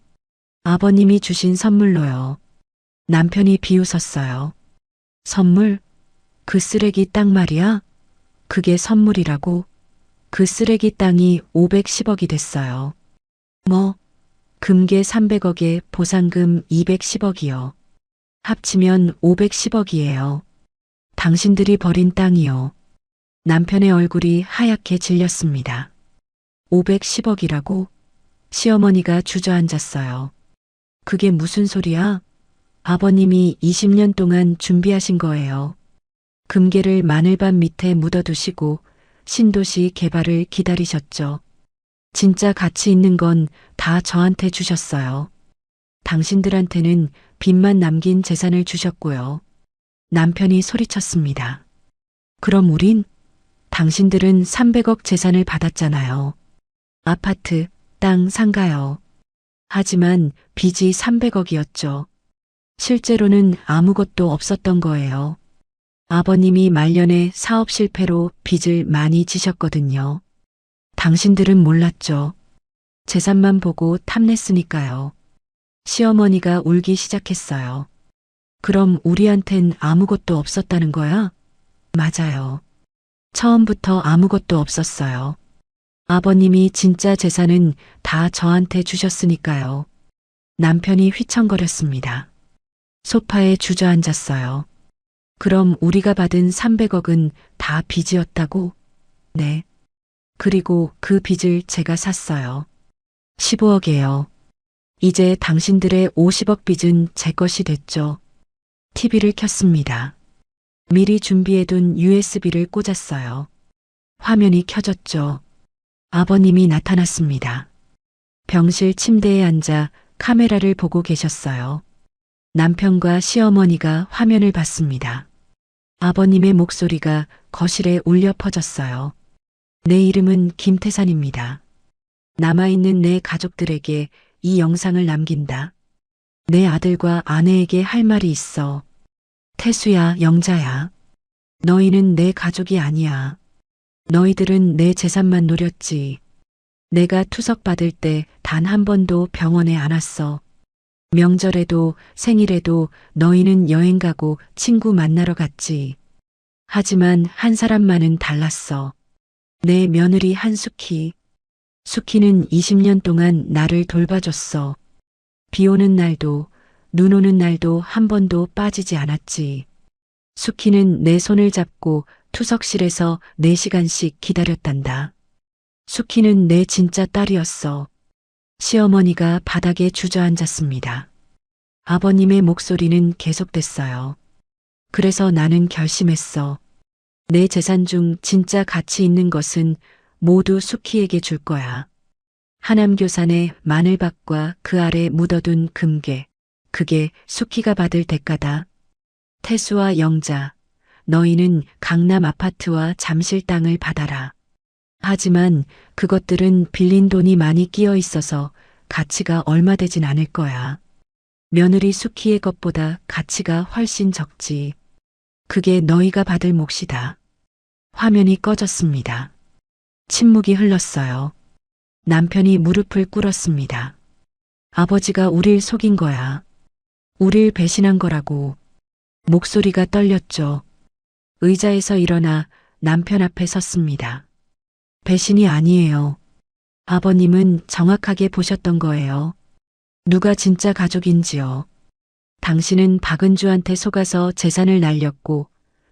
아버님이 주신 선물로요. 남편이 비웃었어요. 선물? 그 쓰레기 땅 말이야? 그게 선물이라고? 그 쓰레기 땅이 510억이 됐어요. 뭐? 금괴 300억에 보상금 210억이요. 합치면 510억이에요. 당신들이 버린 땅이요. 남편의 얼굴이 하얗게 질렸습니다. 510억이라고? 시어머니가 주저앉았어요. 그게 무슨 소리야? 아버님이 20년 동안 준비하신 거예요. 금괴를 마늘밭 밑에 묻어두시고 신도시 개발을 기다리셨죠. 진짜 가치 있는 건 다 저한테 주셨어요. 당신들한테는 빚만 남긴 재산을 주셨고요. 남편이 소리쳤습니다. 그럼 우린? 당신들은 300억 재산을 받았잖아요. 아파트, 땅, 상가요. 하지만 빚이 300억이었죠. 실제로는 아무것도 없었던 거예요. 아버님이 말년에 사업 실패로 빚을 많이 지셨거든요. 당신들은 몰랐죠. 재산만 보고 탐냈으니까요. 시어머니가 울기 시작했어요. 그럼 우리한텐 아무것도 없었다는 거야? 맞아요. 처음부터 아무것도 없었어요. 아버님이 진짜 재산은 다 저한테 주셨으니까요. 남편이 휘청거렸습니다. 소파에 주저앉았어요. 그럼 우리가 받은 300억은 다 빚이었다고? 네. 그리고 그 빚을 제가 샀어요. 15억이에요. 이제 당신들의 50억 빚은 제 것이 됐죠. TV를 켰습니다. 미리 준비해둔 USB를 꽂았어요. 화면이 켜졌죠. 아버님이 나타났습니다. 병실 침대에 앉아 카메라를 보고 계셨어요. 남편과 시어머니가 화면을 봤습니다. 아버님의 목소리가 거실에 울려 퍼졌어요. 내 이름은 김태산입니다. 남아있는 내 가족들에게 이 영상을 남긴다. 내 아들과 아내에게 할 말이 있어. 태수야, 영자야. 너희는 내 가족이 아니야. 너희들은 내 재산만 노렸지. 내가 투석 받을 때 단 한 번도 병원에 안 왔어. 명절에도 생일에도 너희는 여행 가고 친구 만나러 갔지. 하지만 한 사람만은 달랐어. 내 며느리 한숙희. 숙희는 20년 동안 나를 돌봐줬어. 비 오는 날도 눈 오는 날도 한 번도 빠지지 않았지. 숙희는 내 손을 잡고 투석실에서 4시간씩 기다렸단다. 숙희는 내 진짜 딸이었어. 시어머니가 바닥에 주저앉았습니다. 아버님의 목소리는 계속됐어요. 그래서 나는 결심했어. 내 재산 중 진짜 가치 있는 것은 모두 숙희에게 줄 거야. 하남교산의 마늘밭과 그 아래 묻어둔 금괴. 그게 숙희가 받을 대가다. 태수와 영자, 너희는 강남 아파트와 잠실 땅을 받아라. 하지만 그것들은 빌린 돈이 많이 끼어 있어서 가치가 얼마 되진 않을 거야. 며느리 숙희의 것보다 가치가 훨씬 적지. 그게 너희가 받을 몫이다. 화면이 꺼졌습니다. 침묵이 흘렀어요. 남편이 무릎을 꿇었습니다. 아버지가 우릴 속인 거야. 우릴 배신한 거라고. 목소리가 떨렸죠. 의자에서 일어나 남편 앞에 섰습니다. 배신이 아니에요. 아버님은 정확하게 보셨던 거예요. 누가 진짜 가족인지요. 당신은 박은주한테 속아서 재산을 날렸고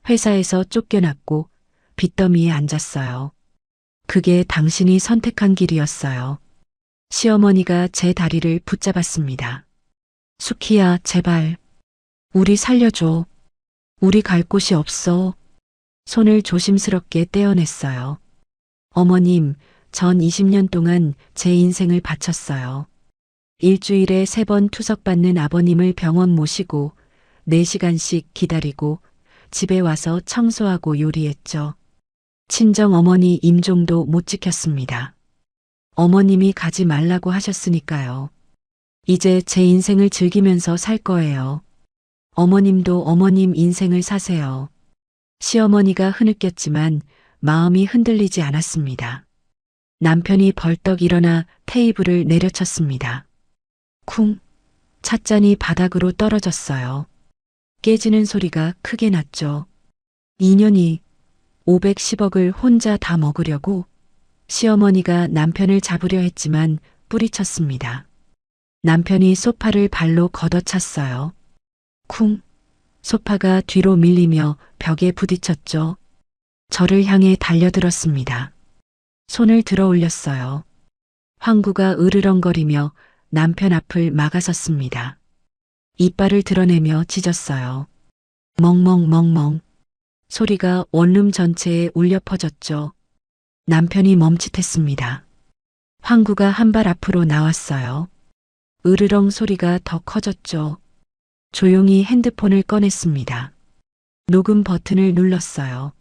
회사에서 쫓겨났고 빚더미에 앉았어요. 그게 당신이 선택한 길이었어요. 시어머니가 제 다리를 붙잡았습니다. 숙희야, 제발. 우리 살려줘. 우리 갈 곳이 없어. 손을 조심스럽게 떼어냈어요. 어머님, 전 20년 동안 제 인생을 바쳤어요. 일주일에 3번 투석받는 아버님을 병원 모시고 4시간씩 기다리고 집에 와서 청소하고 요리했죠. 친정 어머니 임종도 못 지켰습니다. 어머님이 가지 말라고 하셨으니까요. 이제 제 인생을 즐기면서 살 거예요. 어머님도 어머님 인생을 사세요. 시어머니가 흐느꼈지만 마음이 흔들리지 않았습니다. 남편이 벌떡 일어나 테이블을 내려쳤습니다. 쿵! 찻잔이 바닥으로 떨어졌어요. 깨지는 소리가 크게 났죠. 2년이 510억을 혼자 다 먹으려고 시어머니가 남편을 잡으려 했지만 뿌리쳤습니다. 남편이 소파를 발로 걷어찼어요. 쿵! 소파가 뒤로 밀리며 벽에 부딪혔죠. 저를 향해 달려들었습니다. 손을 들어 올렸어요. 황구가 으르렁거리며 남편 앞을 막아섰습니다. 이빨을 드러내며 짖었어요. 멍멍멍멍. 소리가 원룸 전체에 울려 퍼졌죠. 남편이 멈칫했습니다. 황구가 한 발 앞으로 나왔어요. 으르렁 소리가 더 커졌죠. 조용히 핸드폰을 꺼냈습니다. 녹음 버튼을 눌렀어요.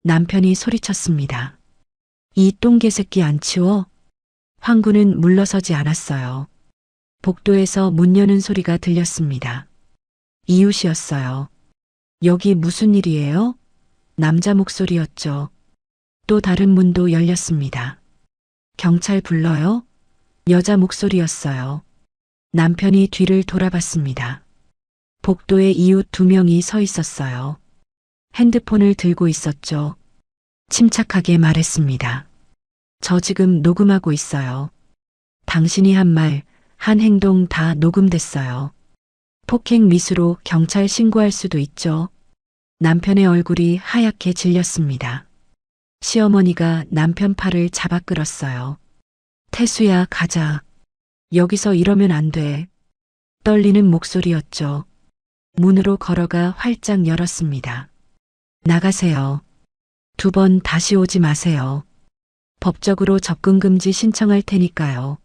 남편이 소리쳤습니다. 이 똥개새끼 안 치워? 황구는 물러서지 않았어요. 복도에서 문 여는 소리가 들렸습니다. 이웃이었어요. 여기 무슨 일이에요? 남자 목소리였죠. 또 다른 문도 열렸습니다. 경찰 불러요? 여자 목소리였어요. 남편이 뒤를 돌아봤습니다. 복도에 이웃 2명이 서 있었어요. 핸드폰을 들고 있었죠. 침착하게 말했습니다. 저 지금 녹음하고 있어요. 당신이 한 말, 한 행동 다 녹음됐어요. 폭행 미수로 경찰 신고할 수도 있죠. 남편의 얼굴이 하얗게 질렸습니다. 시어머니가 남편 팔을 잡아 끌었어요. 태수야, 가자. 여기서 이러면 안 돼. 떨리는 목소리였죠. 문으로 걸어가 활짝 열었습니다. 나가세요. 2번 다시 오지 마세요. 법적으로 접근 금지 신청할 테니까요.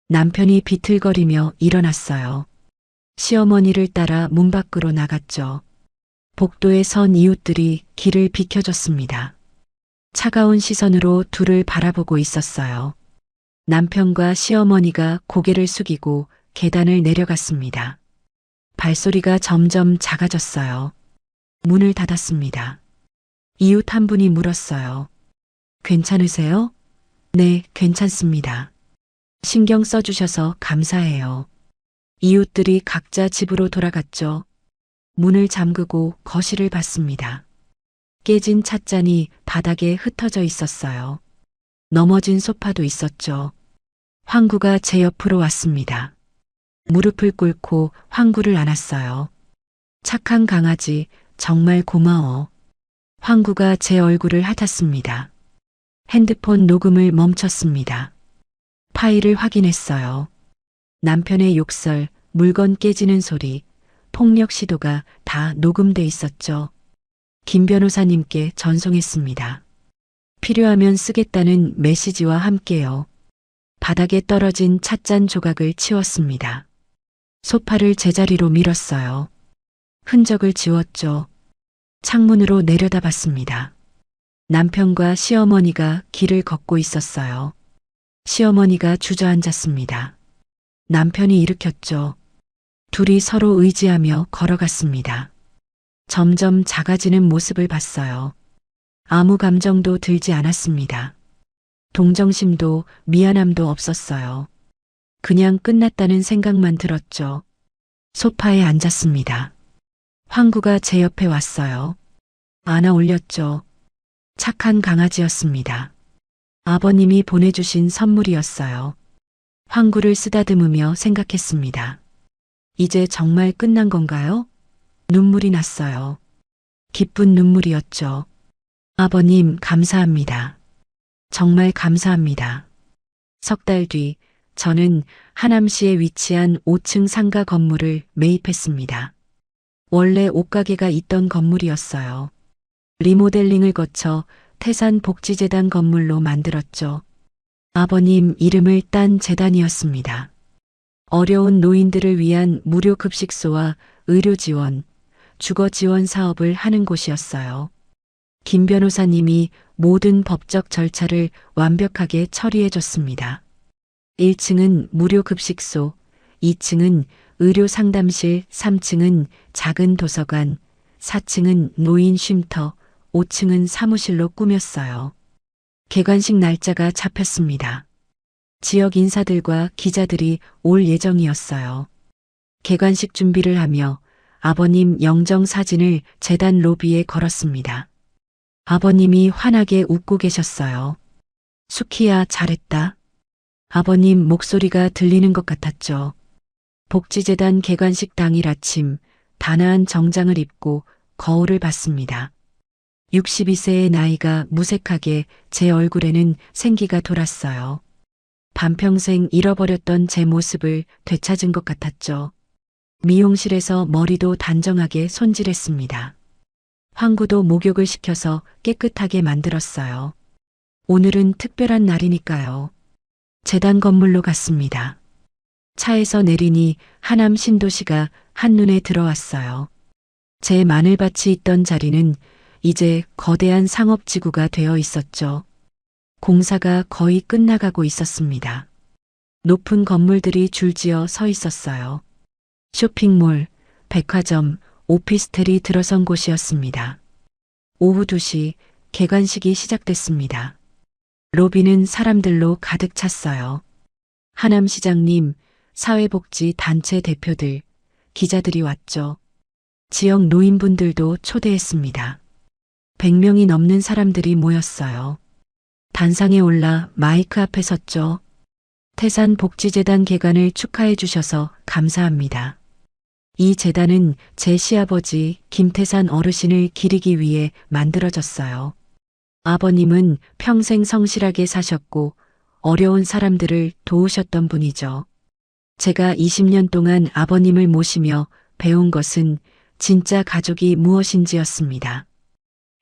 남편이 비틀거리며 일어났어요. 시어머니를 따라 문 밖으로 나갔죠. 복도에 선 이웃들이 길을 비켜줬습니다. 차가운 시선으로 둘을 바라보고 있었어요. 남편과 시어머니가 고개를 숙이고 계단을 내려갔습니다. 발소리가 점점 작아졌어요. 문을 닫았습니다. 이웃 한 분이 물었어요. 괜찮으세요? 네, 괜찮습니다. 신경 써주셔서 감사해요. 이웃들이 각자 집으로 돌아갔죠. 문을 잠그고 거실을 봤습니다. 깨진 찻잔이 바닥에 흩어져 있었어요. 넘어진 소파도 있었죠. 황구가 제 옆으로 왔습니다. 무릎을 꿇고 황구를 안았어요. 착한 강아지, 정말 고마워. 황구가 제 얼굴을 핥았습니다. 핸드폰 녹음을 멈췄습니다. 파일을 확인했어요. 남편의 욕설, 물건 깨지는 소리, 폭력 시도가 다 녹음돼 있었죠. 김 변호사님께 전송했습니다. 필요하면 쓰겠다는 메시지와 함께요. 바닥에 떨어진 찻잔 조각을 치웠습니다. 소파를 제자리로 밀었어요. 흔적을 지웠죠. 창문으로 내려다봤습니다. 남편과 시어머니가 길을 걷고 있었어요. 시어머니가 주저앉았습니다. 남편이 일으켰죠. 둘이 서로 의지하며 걸어갔습니다. 점점 작아지는 모습을 봤어요. 아무 감정도 들지 않았습니다. 동정심도 미안함도 없었어요. 그냥 끝났다는 생각만 들었죠. 소파에 앉았습니다. 황구가 제 옆에 왔어요. 안아 올렸죠. 착한 강아지였습니다. 아버님이 보내주신 선물이었어요. 황구를 쓰다듬으며 생각했습니다. 이제 정말 끝난 건가요? 눈물이 났어요. 기쁜 눈물이었죠. 아버님, 감사합니다. 정말 감사합니다. 석 달 뒤, 저는 하남시에 위치한 5층 상가 건물을 매입했습니다. 원래 옷가게가 있던 건물이었어요. 리모델링을 거쳐 태산복지재단 건물로 만들었죠. 아버님 이름을 딴 재단이었습니다. 어려운 노인들을 위한 무료 급식소와 의료 지원, 주거 지원 사업을 하는 곳이었어요. 김 변호사님이 모든 법적 절차를 완벽하게 처리해 줬습니다. 1층은 무료 급식소, 2층은 의료 상담실, 3층은 작은 도서관, 4층은 노인 쉼터, 5층은 사무실로 꾸몄어요. 개관식 날짜가 잡혔습니다. 지역 인사들과 기자들이 올 예정이었어요. 개관식 준비를 하며 아버님 영정 사진을 재단 로비에 걸었습니다. 아버님이 환하게 웃고 계셨어요. 수키야, 잘했다. 아버님 목소리가 들리는 것 같았죠. 복지재단 개관식 당일 아침 단아한 정장을 입고 거울을 봤습니다. 62세의 나이가 무색하게 제 얼굴에는 생기가 돌았어요. 반평생 잃어버렸던 제 모습을 되찾은 것 같았죠. 미용실에서 머리도 단정하게 손질했습니다. 황구도 목욕을 시켜서 깨끗하게 만들었어요. 오늘은 특별한 날이니까요. 재단 건물로 갔습니다. 차에서 내리니 하남 신도시가 한눈에 들어왔어요. 제 마늘밭이 있던 자리는 이제 거대한 상업지구가 되어 있었죠. 공사가 거의 끝나가고 있었습니다. 높은 건물들이 줄지어 서 있었어요. 쇼핑몰, 백화점, 오피스텔이 들어선 곳이었습니다. 오후 2시 개관식이 시작됐습니다. 로비는 사람들로 가득 찼어요. 하남시장님, 사회복지 단체 대표들, 기자들이 왔죠. 지역 노인분들도 초대했습니다. 100명이 넘는 사람들이 모였어요. 단상에 올라 마이크 앞에 섰죠. 태산복지재단 개관을 축하해 주셔서 감사합니다. 이 재단은 제 시아버지 김태산 어르신을 기리기 위해 만들어졌어요. 아버님은 평생 성실하게 사셨고 어려운 사람들을 도우셨던 분이죠. 제가 20년 동안 아버님을 모시며 배운 것은 진짜 가족이 무엇인지였습니다.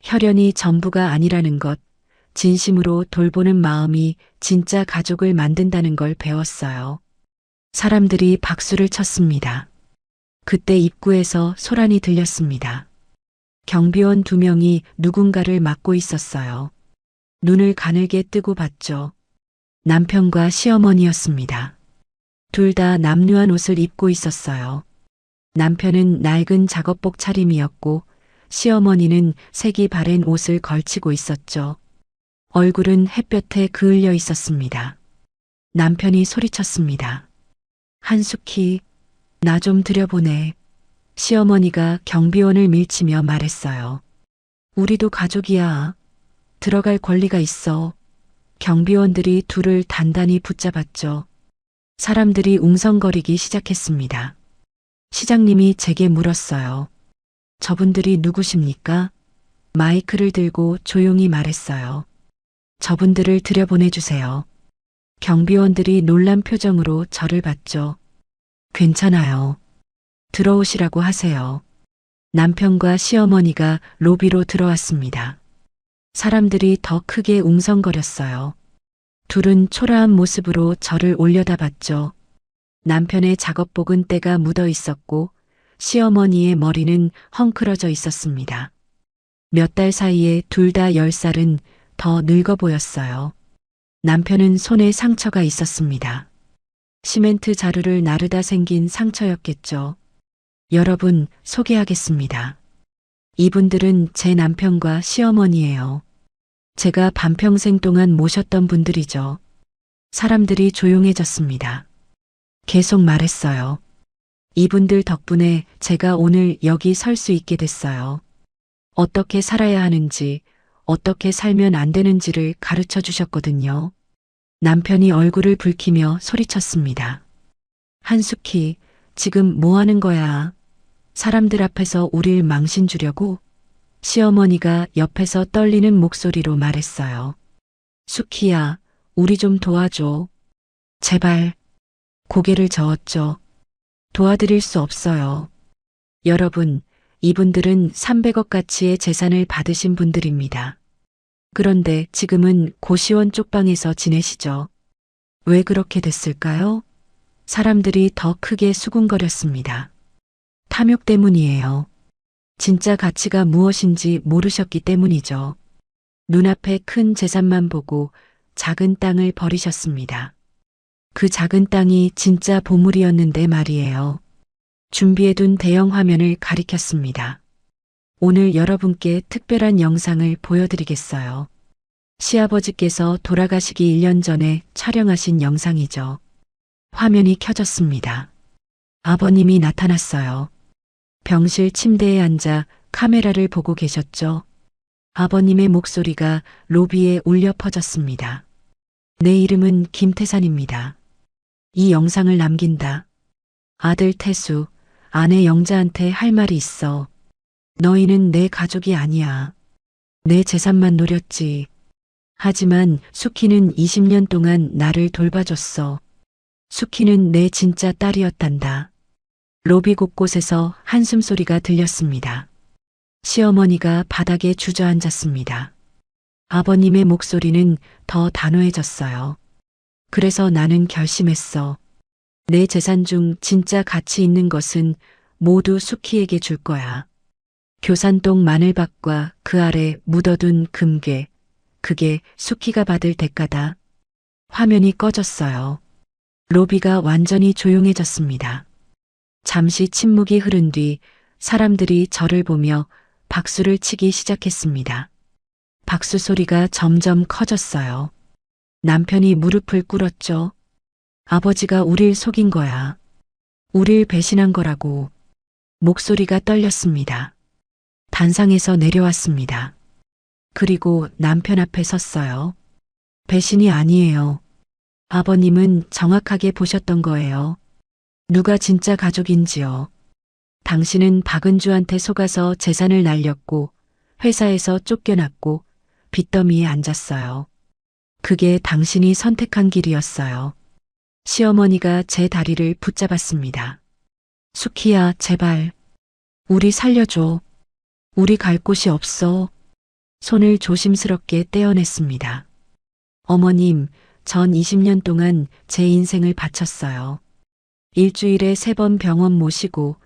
혈연이 전부가 아니라는 것, 진심으로 돌보는 마음이 진짜 가족을 만든다는 걸 배웠어요. 사람들이 박수를 쳤습니다. 그때 입구에서 소란이 들렸습니다. 경비원 2명이 누군가를 막고 있었어요. 눈을 가늘게 뜨고 봤죠. 남편과 시어머니였습니다. 둘 다 남루한 옷을 입고 있었어요. 남편은 낡은 작업복 차림이었고 시어머니는 색이 바랜 옷을 걸치고 있었죠. 얼굴은 햇볕에 그을려 있었습니다. 남편이 소리쳤습니다. 한숙희, 나 좀 들여보내. 시어머니가 경비원을 밀치며 말했어요. 우리도 가족이야. 들어갈 권리가 있어. 경비원들이 둘을 단단히 붙잡았죠. 사람들이 웅성거리기 시작했습니다. 시장님이 제게 물었어요. 저분들이 누구십니까? 마이크를 들고 조용히 말했어요. 저분들을 들여보내주세요. 경비원들이 놀란 표정으로 저를 봤죠. 괜찮아요. 들어오시라고 하세요. 남편과 시어머니가 로비로 들어왔습니다. 사람들이 더 크게 웅성거렸어요. 둘은 초라한 모습으로 저를 올려다봤죠. 남편의 작업복은 때가 묻어 있었고 시어머니의 머리는 헝클어져 있었습니다. 몇 달 사이에 둘 다 10살은 더 늙어 보였어요. 남편은 손에 상처가 있었습니다. 시멘트 자루를 나르다 생긴 상처였겠죠. 여러분, 소개하겠습니다. 이분들은 제 남편과 시어머니예요. 제가 반평생 동안 모셨던 분들이죠. 사람들이 조용해졌습니다. 계속 말했어요. 이분들 덕분에 제가 오늘 여기 설 수 있게 됐어요. 어떻게 살아야 하는지, 어떻게 살면 안 되는지를 가르쳐 주셨거든요. 남편이 얼굴을 붉히며 소리쳤습니다. 한숙희, 지금 뭐 하는 거야? 사람들 앞에서 우릴 망신 주려고? 시어머니가 옆에서 떨리는 목소리로 말했어요. 숙희야, 우리 좀 도와줘. 제발. 고개를 저었죠. 도와드릴 수 없어요. 여러분, 이분들은 300억 가치의 재산을 받으신 분들입니다. 그런데 지금은 고시원 쪽방에서 지내시죠. 왜 그렇게 됐을까요? 사람들이 더 크게 수군거렸습니다. 탐욕 때문이에요. 진짜 가치가 무엇인지 모르셨기 때문이죠. 눈앞에 큰 재산만 보고 작은 땅을 버리셨습니다. 그 작은 땅이 진짜 보물이었는데 말이에요. 준비해둔 대형 화면을 가리켰습니다. 오늘 여러분께 특별한 영상을 보여드리겠어요. 시아버지께서 돌아가시기 1년 전에 촬영하신 영상이죠. 화면이 켜졌습니다. 아버님이 나타났어요. 병실 침대에 앉아 카메라를 보고 계셨죠. 아버님의 목소리가 로비에 울려 퍼졌습니다. 내 이름은 김태산입니다. 이 영상을 남긴다. 아들 태수, 아내 영자한테 할 말이 있어. 너희는 내 가족이 아니야. 내 재산만 노렸지. 하지만 숙희는 20년 동안 나를 돌봐줬어. 숙희는 내 진짜 딸이었단다. 로비 곳곳에서 한숨소리가 들렸습니다. 시어머니가 바닥에 주저앉았습니다. 아버님의 목소리는 더 단호해졌어요. 그래서 나는 결심했어. 내 재산 중 진짜 가치 있는 것은 모두 수키에게 줄 거야. 교산동 마늘밭과 그 아래 묻어둔 금괴, 그게 수키가 받을 대가다. 화면이 꺼졌어요. 로비가 완전히 조용해졌습니다. 잠시 침묵이 흐른 뒤 사람들이 저를 보며 박수를 치기 시작했습니다. 박수 소리가 점점 커졌어요. 남편이 무릎을 꿇었죠. 아버지가 우릴 속인 거야. 우릴 배신한 거라고. 목소리가 떨렸습니다. 단상에서 내려왔습니다. 그리고 남편 앞에 섰어요. 배신이 아니에요. 아버님은 정확하게 보셨던 거예요. 누가 진짜 가족인지요. 당신은 박은주한테 속아서 재산을 날렸고 회사에서 쫓겨났고 빚더미에 앉았어요. 그게 당신이 선택한 길이었어요. 시어머니가 제 다리를 붙잡았습니다. 수키야, 제발. 우리 살려줘. 우리 갈 곳이 없어. 손을 조심스럽게 떼어냈습니다. 어머님, 전 20년 동안 제 인생을 바쳤어요. 일주일에 3번 병원 모시고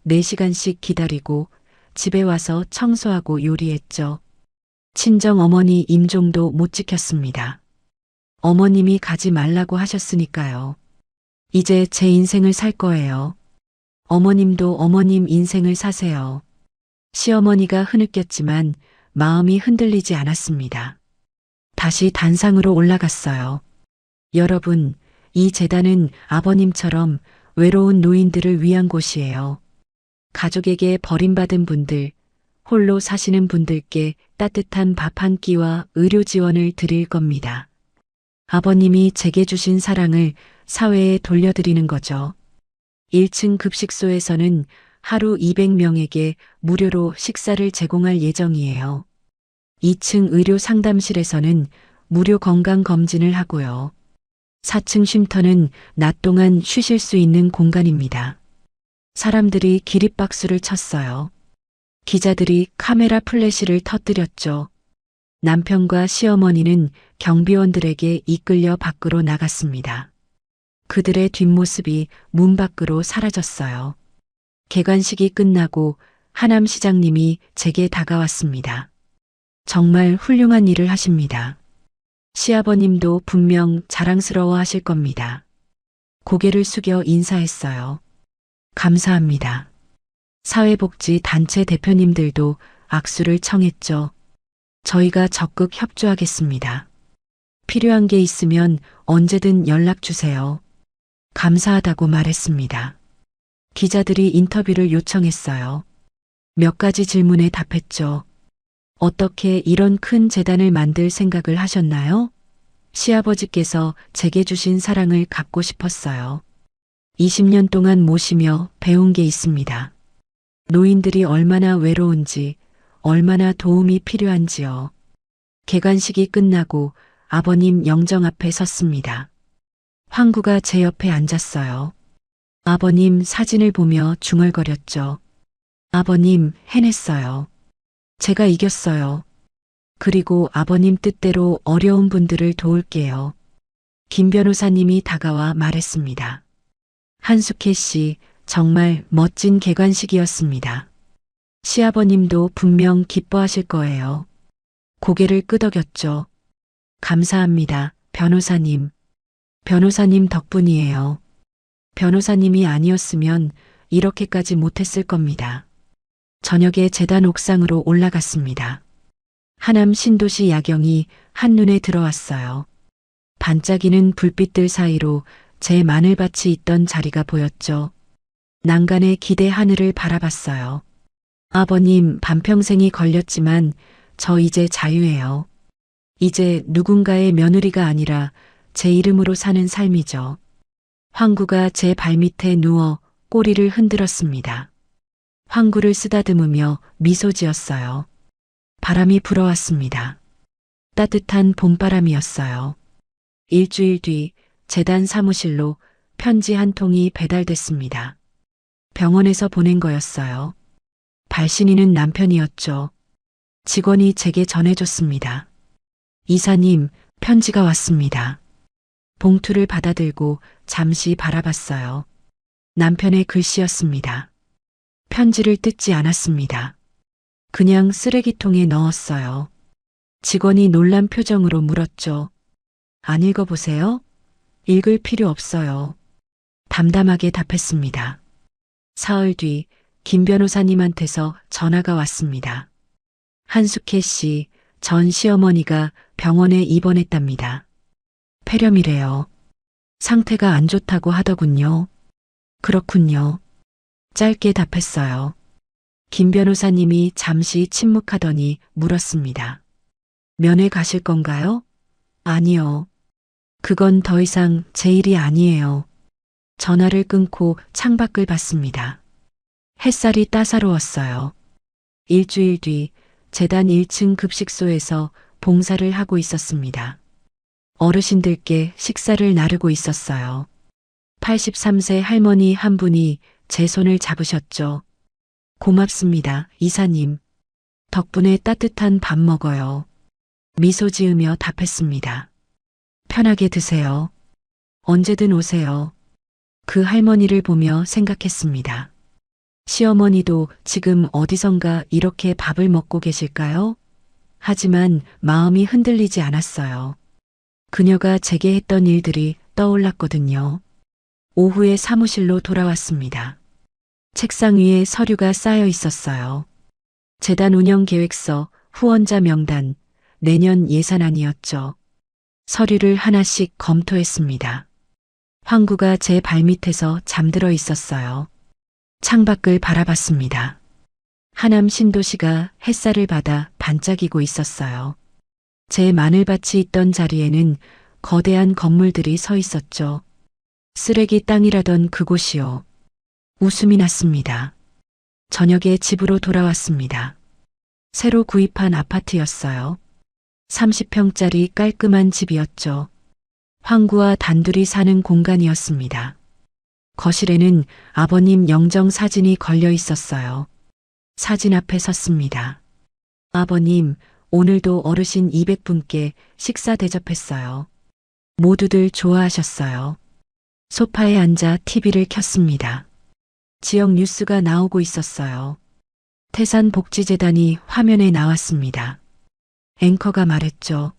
4시간씩 기다리고 집에 와서 청소하고 요리했죠. 친정 어머니 임종도 못 지켰습니다. 어머님이 가지 말라고 하셨으니까요. 이제 제 인생을 살 거예요. 어머님도 어머님 인생을 사세요. 시어머니가 흐느꼈지만 마음이 흔들리지 않았습니다. 다시 단상으로 올라갔어요. 여러분, 이 재단은 아버님처럼 외로운 노인들을 위한 곳이에요. 가족에게 버림받은 분들, 홀로 사시는 분들께 따뜻한 밥 한 끼와 의료 지원을 드릴 겁니다. 아버님이 제게 주신 사랑을 사회에 돌려드리는 거죠. 1층 급식소에서는 하루 200명에게 무료로 식사를 제공할 예정이에요. 2층 의료 상담실에서는 무료 건강 검진을 하고요. 4층 쉼터는 낮 동안 쉬실 수 있는 공간입니다. 사람들이 기립박수를 쳤어요. 기자들이 카메라 플래시를 터뜨렸죠. 남편과 시어머니는 경비원들에게 이끌려 밖으로 나갔습니다. 그들의 뒷모습이 문 밖으로 사라졌어요. 개관식이 끝나고 하남 시장님이 제게 다가왔습니다. 정말 훌륭한 일을 하십니다. 시아버님도 분명 자랑스러워 하실 겁니다. 고개를 숙여 인사했어요. 감사합니다. 사회복지 단체 대표님들도 악수를 청했죠. 저희가 적극 협조하겠습니다. 필요한 게 있으면 언제든 연락 주세요. 감사하다고 말했습니다. 기자들이 인터뷰를 요청했어요. 몇 가지 질문에 답했죠. 어떻게 이런 큰 재단을 만들 생각을 하셨나요? 시아버지께서 제게 주신 사랑을 갚고 싶었어요. 20년 동안 모시며 배운 게 있습니다. 노인들이 얼마나 외로운지, 얼마나 도움이 필요한지요. 개관식이 끝나고 아버님 영정 앞에 섰습니다. 황구가 제 옆에 앉았어요. 아버님 사진을 보며 중얼거렸죠. 아버님, 해냈어요. 제가 이겼어요. 그리고 아버님 뜻대로 어려운 분들을 도울게요. 김 변호사님이 다가와 말했습니다. 한숙혜 씨, 정말 멋진 개관식이었습니다. 시아버님도 분명 기뻐하실 거예요. 고개를 끄덕였죠. 감사합니다, 변호사님. 변호사님 덕분이에요. 변호사님이 아니었으면 이렇게까지 못했을 겁니다. 저녁에 재단 옥상으로 올라갔습니다. 하남 신도시 야경이 한눈에 들어왔어요. 반짝이는 불빛들 사이로 제 마늘밭이 있던 자리가 보였죠. 난간에 기대 하늘을 바라봤어요. 아버님 반평생이 걸렸지만 저 이제 자유해요. 이제 누군가의 며느리가 아니라 제 이름으로 사는 삶이죠. 황구가 제 발밑에 누워 꼬리를 흔들었습니다. 황구를 쓰다듬으며 미소 지었어요. 바람이 불어왔습니다. 따뜻한 봄바람이었어요. 일주일 뒤 재단 사무실로 편지 한 통이 배달됐습니다. 병원에서 보낸 거였어요. 발신인은 남편이었죠. 직원이 제게 전해줬습니다. 이사님, 편지가 왔습니다. 봉투를 받아들고 잠시 바라봤어요. 남편의 글씨였습니다. 편지를 뜯지 않았습니다. 그냥 쓰레기통에 넣었어요. 직원이 놀란 표정으로 물었죠. 안 읽어보세요? 읽을 필요 없어요. 담담하게 답했습니다. 사흘 뒤 김 변호사님한테서 전화가 왔습니다. 한숙혜 씨, 전 시어머니가 병원에 입원했답니다. 폐렴이래요. 상태가 안 좋다고 하더군요. 그렇군요. 짧게 답했어요. 김 변호사님이 잠시 침묵하더니 물었습니다. 면회 가실 건가요? 아니요. 그건 더 이상 제 일이 아니에요. 전화를 끊고 창밖을 봤습니다. 햇살이 따사로웠어요. 일주일 뒤 재단 1층 급식소에서 봉사를 하고 있었습니다. 어르신들께 식사를 나르고 있었어요. 83세 할머니 한 분이 제 손을 잡으셨죠. 고맙습니다, 이사님. 덕분에 따뜻한 밥 먹어요. 미소 지으며 답했습니다. 편하게 드세요. 언제든 오세요. 그 할머니를 보며 생각했습니다. 시어머니도 지금 어디선가 이렇게 밥을 먹고 계실까요? 하지만 마음이 흔들리지 않았어요. 그녀가 제게 했던 일들이 떠올랐거든요. 오후에 사무실로 돌아왔습니다. 책상 위에 서류가 쌓여 있었어요. 재단 운영 계획서, 후원자 명단, 내년 예산안이었죠. 서류를 하나씩 검토했습니다. 황구가 제 발밑에서 잠들어 있었어요. 창밖을 바라봤습니다. 하남 신도시가 햇살을 받아 반짝이고 있었어요. 제 마늘밭이 있던 자리에는 거대한 건물들이 서 있었죠. 쓰레기 땅이라던 그곳이요. 웃음이 났습니다. 저녁에 집으로 돌아왔습니다. 새로 구입한 아파트였어요. 30평짜리 깔끔한 집이었죠. 황구와 단둘이 사는 공간이었습니다. 거실에는 아버님 영정 사진이 걸려 있었어요. 사진 앞에 섰습니다. 아버님, 오늘도 어르신 200분께 식사 대접했어요. 모두들 좋아하셨어요. 소파에 앉아 TV를 켰습니다. 지역 뉴스가 나오고 있었어요. 태산복지재단이 화면에 나왔습니다. 앵커가 말했죠.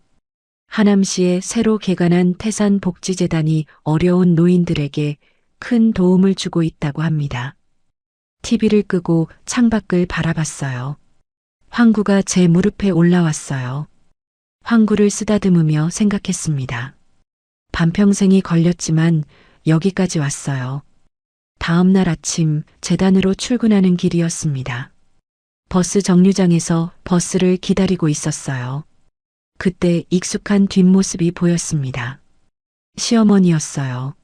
하남시에 새로 개관한 태산복지재단이 어려운 노인들에게 큰 도움을 주고 있다고 합니다. TV를 끄고 창밖을 바라봤어요. 황구가 제 무릎에 올라왔어요. 황구를 쓰다듬으며 생각했습니다. 반평생이 걸렸지만 여기까지 왔어요. 다음 날 아침 재단으로 출근하는 길이었습니다. 버스 정류장에서 버스를 기다리고 있었어요. 그때 익숙한 뒷모습이 보였습니다. 시어머니였어요.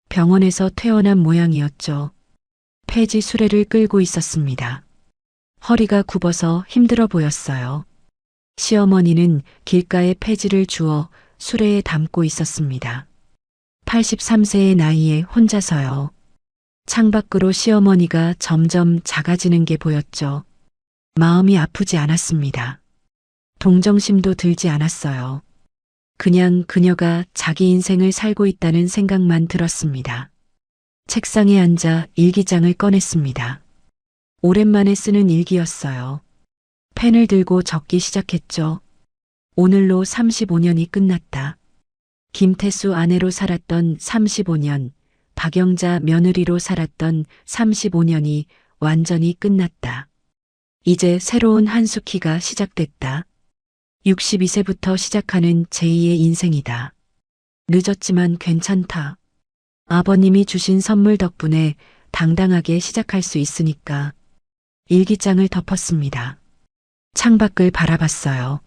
병원에서 퇴원한 모양이었죠. 폐지 수레를 끌고 있었습니다. 허리가 굽어서 힘들어 보였어요. 시어머니는 길가에 폐지를 주워 수레에 담고 있었습니다. 83세의 나이에 혼자서요. 창밖으로 시어머니가 점점 작아지는 게 보였죠. 마음이 아프지 않았습니다. 동정심도 들지 않았어요. 그냥 그녀가 자기 인생을 살고 있다는 생각만 들었습니다. 책상에 앉아 일기장을 꺼냈습니다. 오랜만에 쓰는 일기였어요. 펜을 들고 적기 시작했죠. 오늘로 35년이 끝났다. 김태수 아내로 살았던 35년, 박영자 며느리로 살았던 35년이 완전히 끝났다. 이제 새로운 한숙희가 시작됐다. 62세부터 시작하는 제2의 인생이다. 늦었지만 괜찮다. 아버님이 주신 선물 덕분에 당당하게 시작할 수 있으니까. 일기장을 덮었습니다. 창밖을 바라봤어요.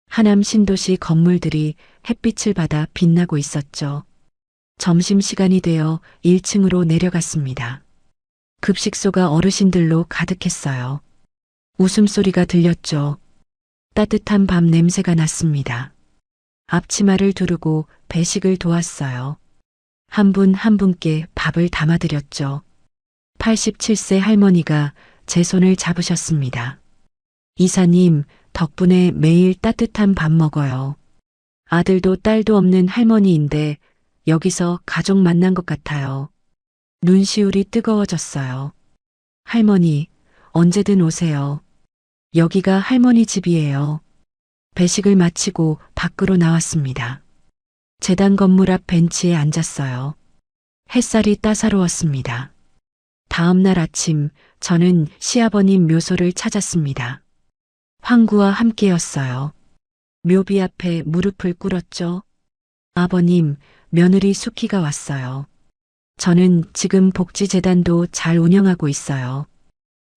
하남 신도시 건물들이 햇빛을 받아 빛나고 있었죠. 점심시간이 되어 1층으로 내려갔습니다. 급식소가 어르신들로 가득했어요. 웃음소리가 들렸죠. 따뜻한 밥 냄새가 났습니다. 앞치마를 두르고 배식을 도왔어요. 한 분 한 분께 밥을 담아드렸죠. 87세 할머니가 제 손을 잡으셨습니다. 이사님, 덕분에 매일 따뜻한 밥 먹어요. 아들도 딸도 없는 할머니인데 여기서 가족 만난 것 같아요. 눈시울이 뜨거워졌어요. 할머니, 언제든 오세요. 여기가 할머니 집이에요. 배식을 마치고 밖으로 나왔습니다. 재단 건물 앞 벤치에 앉았어요. 햇살이 따사로웠습니다. 다음 날 아침 저는 시아버님 묘소를 찾았습니다. 황구와 함께였어요. 묘비 앞에 무릎을 꿇었죠. 아버님, 며느리 수키가 왔어요. 저는 지금 복지재단도 잘 운영하고 있어요.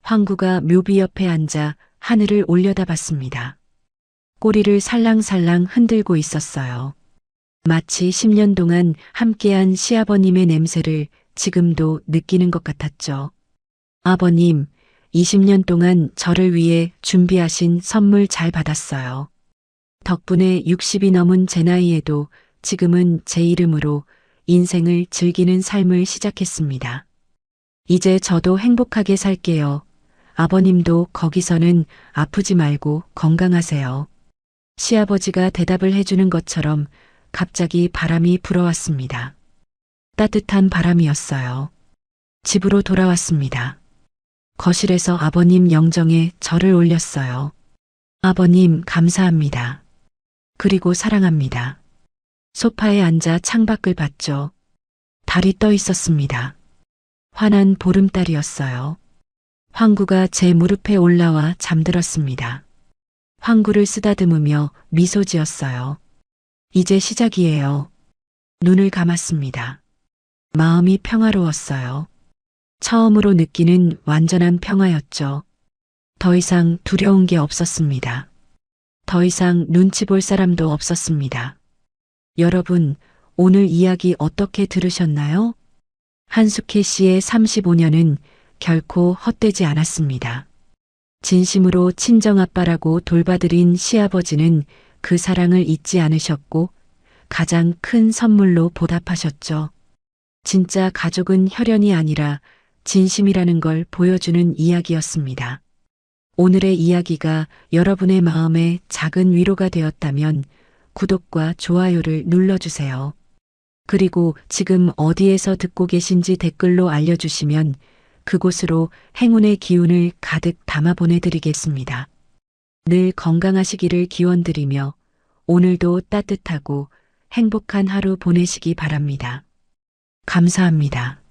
황구가 묘비 옆에 앉아 하늘을 올려다봤습니다. 꼬리를 살랑살랑 흔들고 있었어요. 마치 10년 동안 함께한 시아버님의 냄새를 지금도 느끼는 것 같았죠. 아버님, 20년 동안 저를 위해 준비하신 선물 잘 받았어요. 덕분에 60이 넘은 제 나이에도 지금은 제 이름으로 인생을 즐기는 삶을 시작했습니다. 이제 저도 행복하게 살게요. 아버님도 거기서는 아프지 말고 건강하세요. 시아버지가 대답을 해주는 것처럼 갑자기 바람이 불어왔습니다. 따뜻한 바람이었어요. 집으로 돌아왔습니다. 거실에서 아버님 영정에 절을 올렸어요. 아버님 감사합니다. 그리고 사랑합니다. 소파에 앉아 창밖을 봤죠. 달이 떠 있었습니다. 환한 보름달이었어요. 황구가 제 무릎에 올라와 잠들었습니다. 황구를 쓰다듬으며 미소 지었어요. 이제 시작이에요. 눈을 감았습니다. 마음이 평화로웠어요. 처음으로 느끼는 완전한 평화였죠. 더 이상 두려운 게 없었습니다. 더 이상 눈치 볼 사람도 없었습니다. 여러분, 오늘 이야기 어떻게 들으셨나요? 한숙혜 씨의 35년은 결코 헛되지 않았습니다. 진심으로 친정아빠라고 돌봐드린 시아버지는 그 사랑을 잊지 않으셨고 가장 큰 선물로 보답하셨죠. 진짜 가족은 혈연이 아니라 진심이라는 걸 보여주는 이야기였습니다. 오늘의 이야기가 여러분의 마음에 작은 위로가 되었다면 구독과 좋아요를 눌러주세요. 그리고 지금 어디에서 듣고 계신지 댓글로 알려주시면 그곳으로 행운의 기운을 가득 담아 보내드리겠습니다. 늘 건강하시기를 기원드리며 오늘도 따뜻하고 행복한 하루 보내시기 바랍니다. 감사합니다.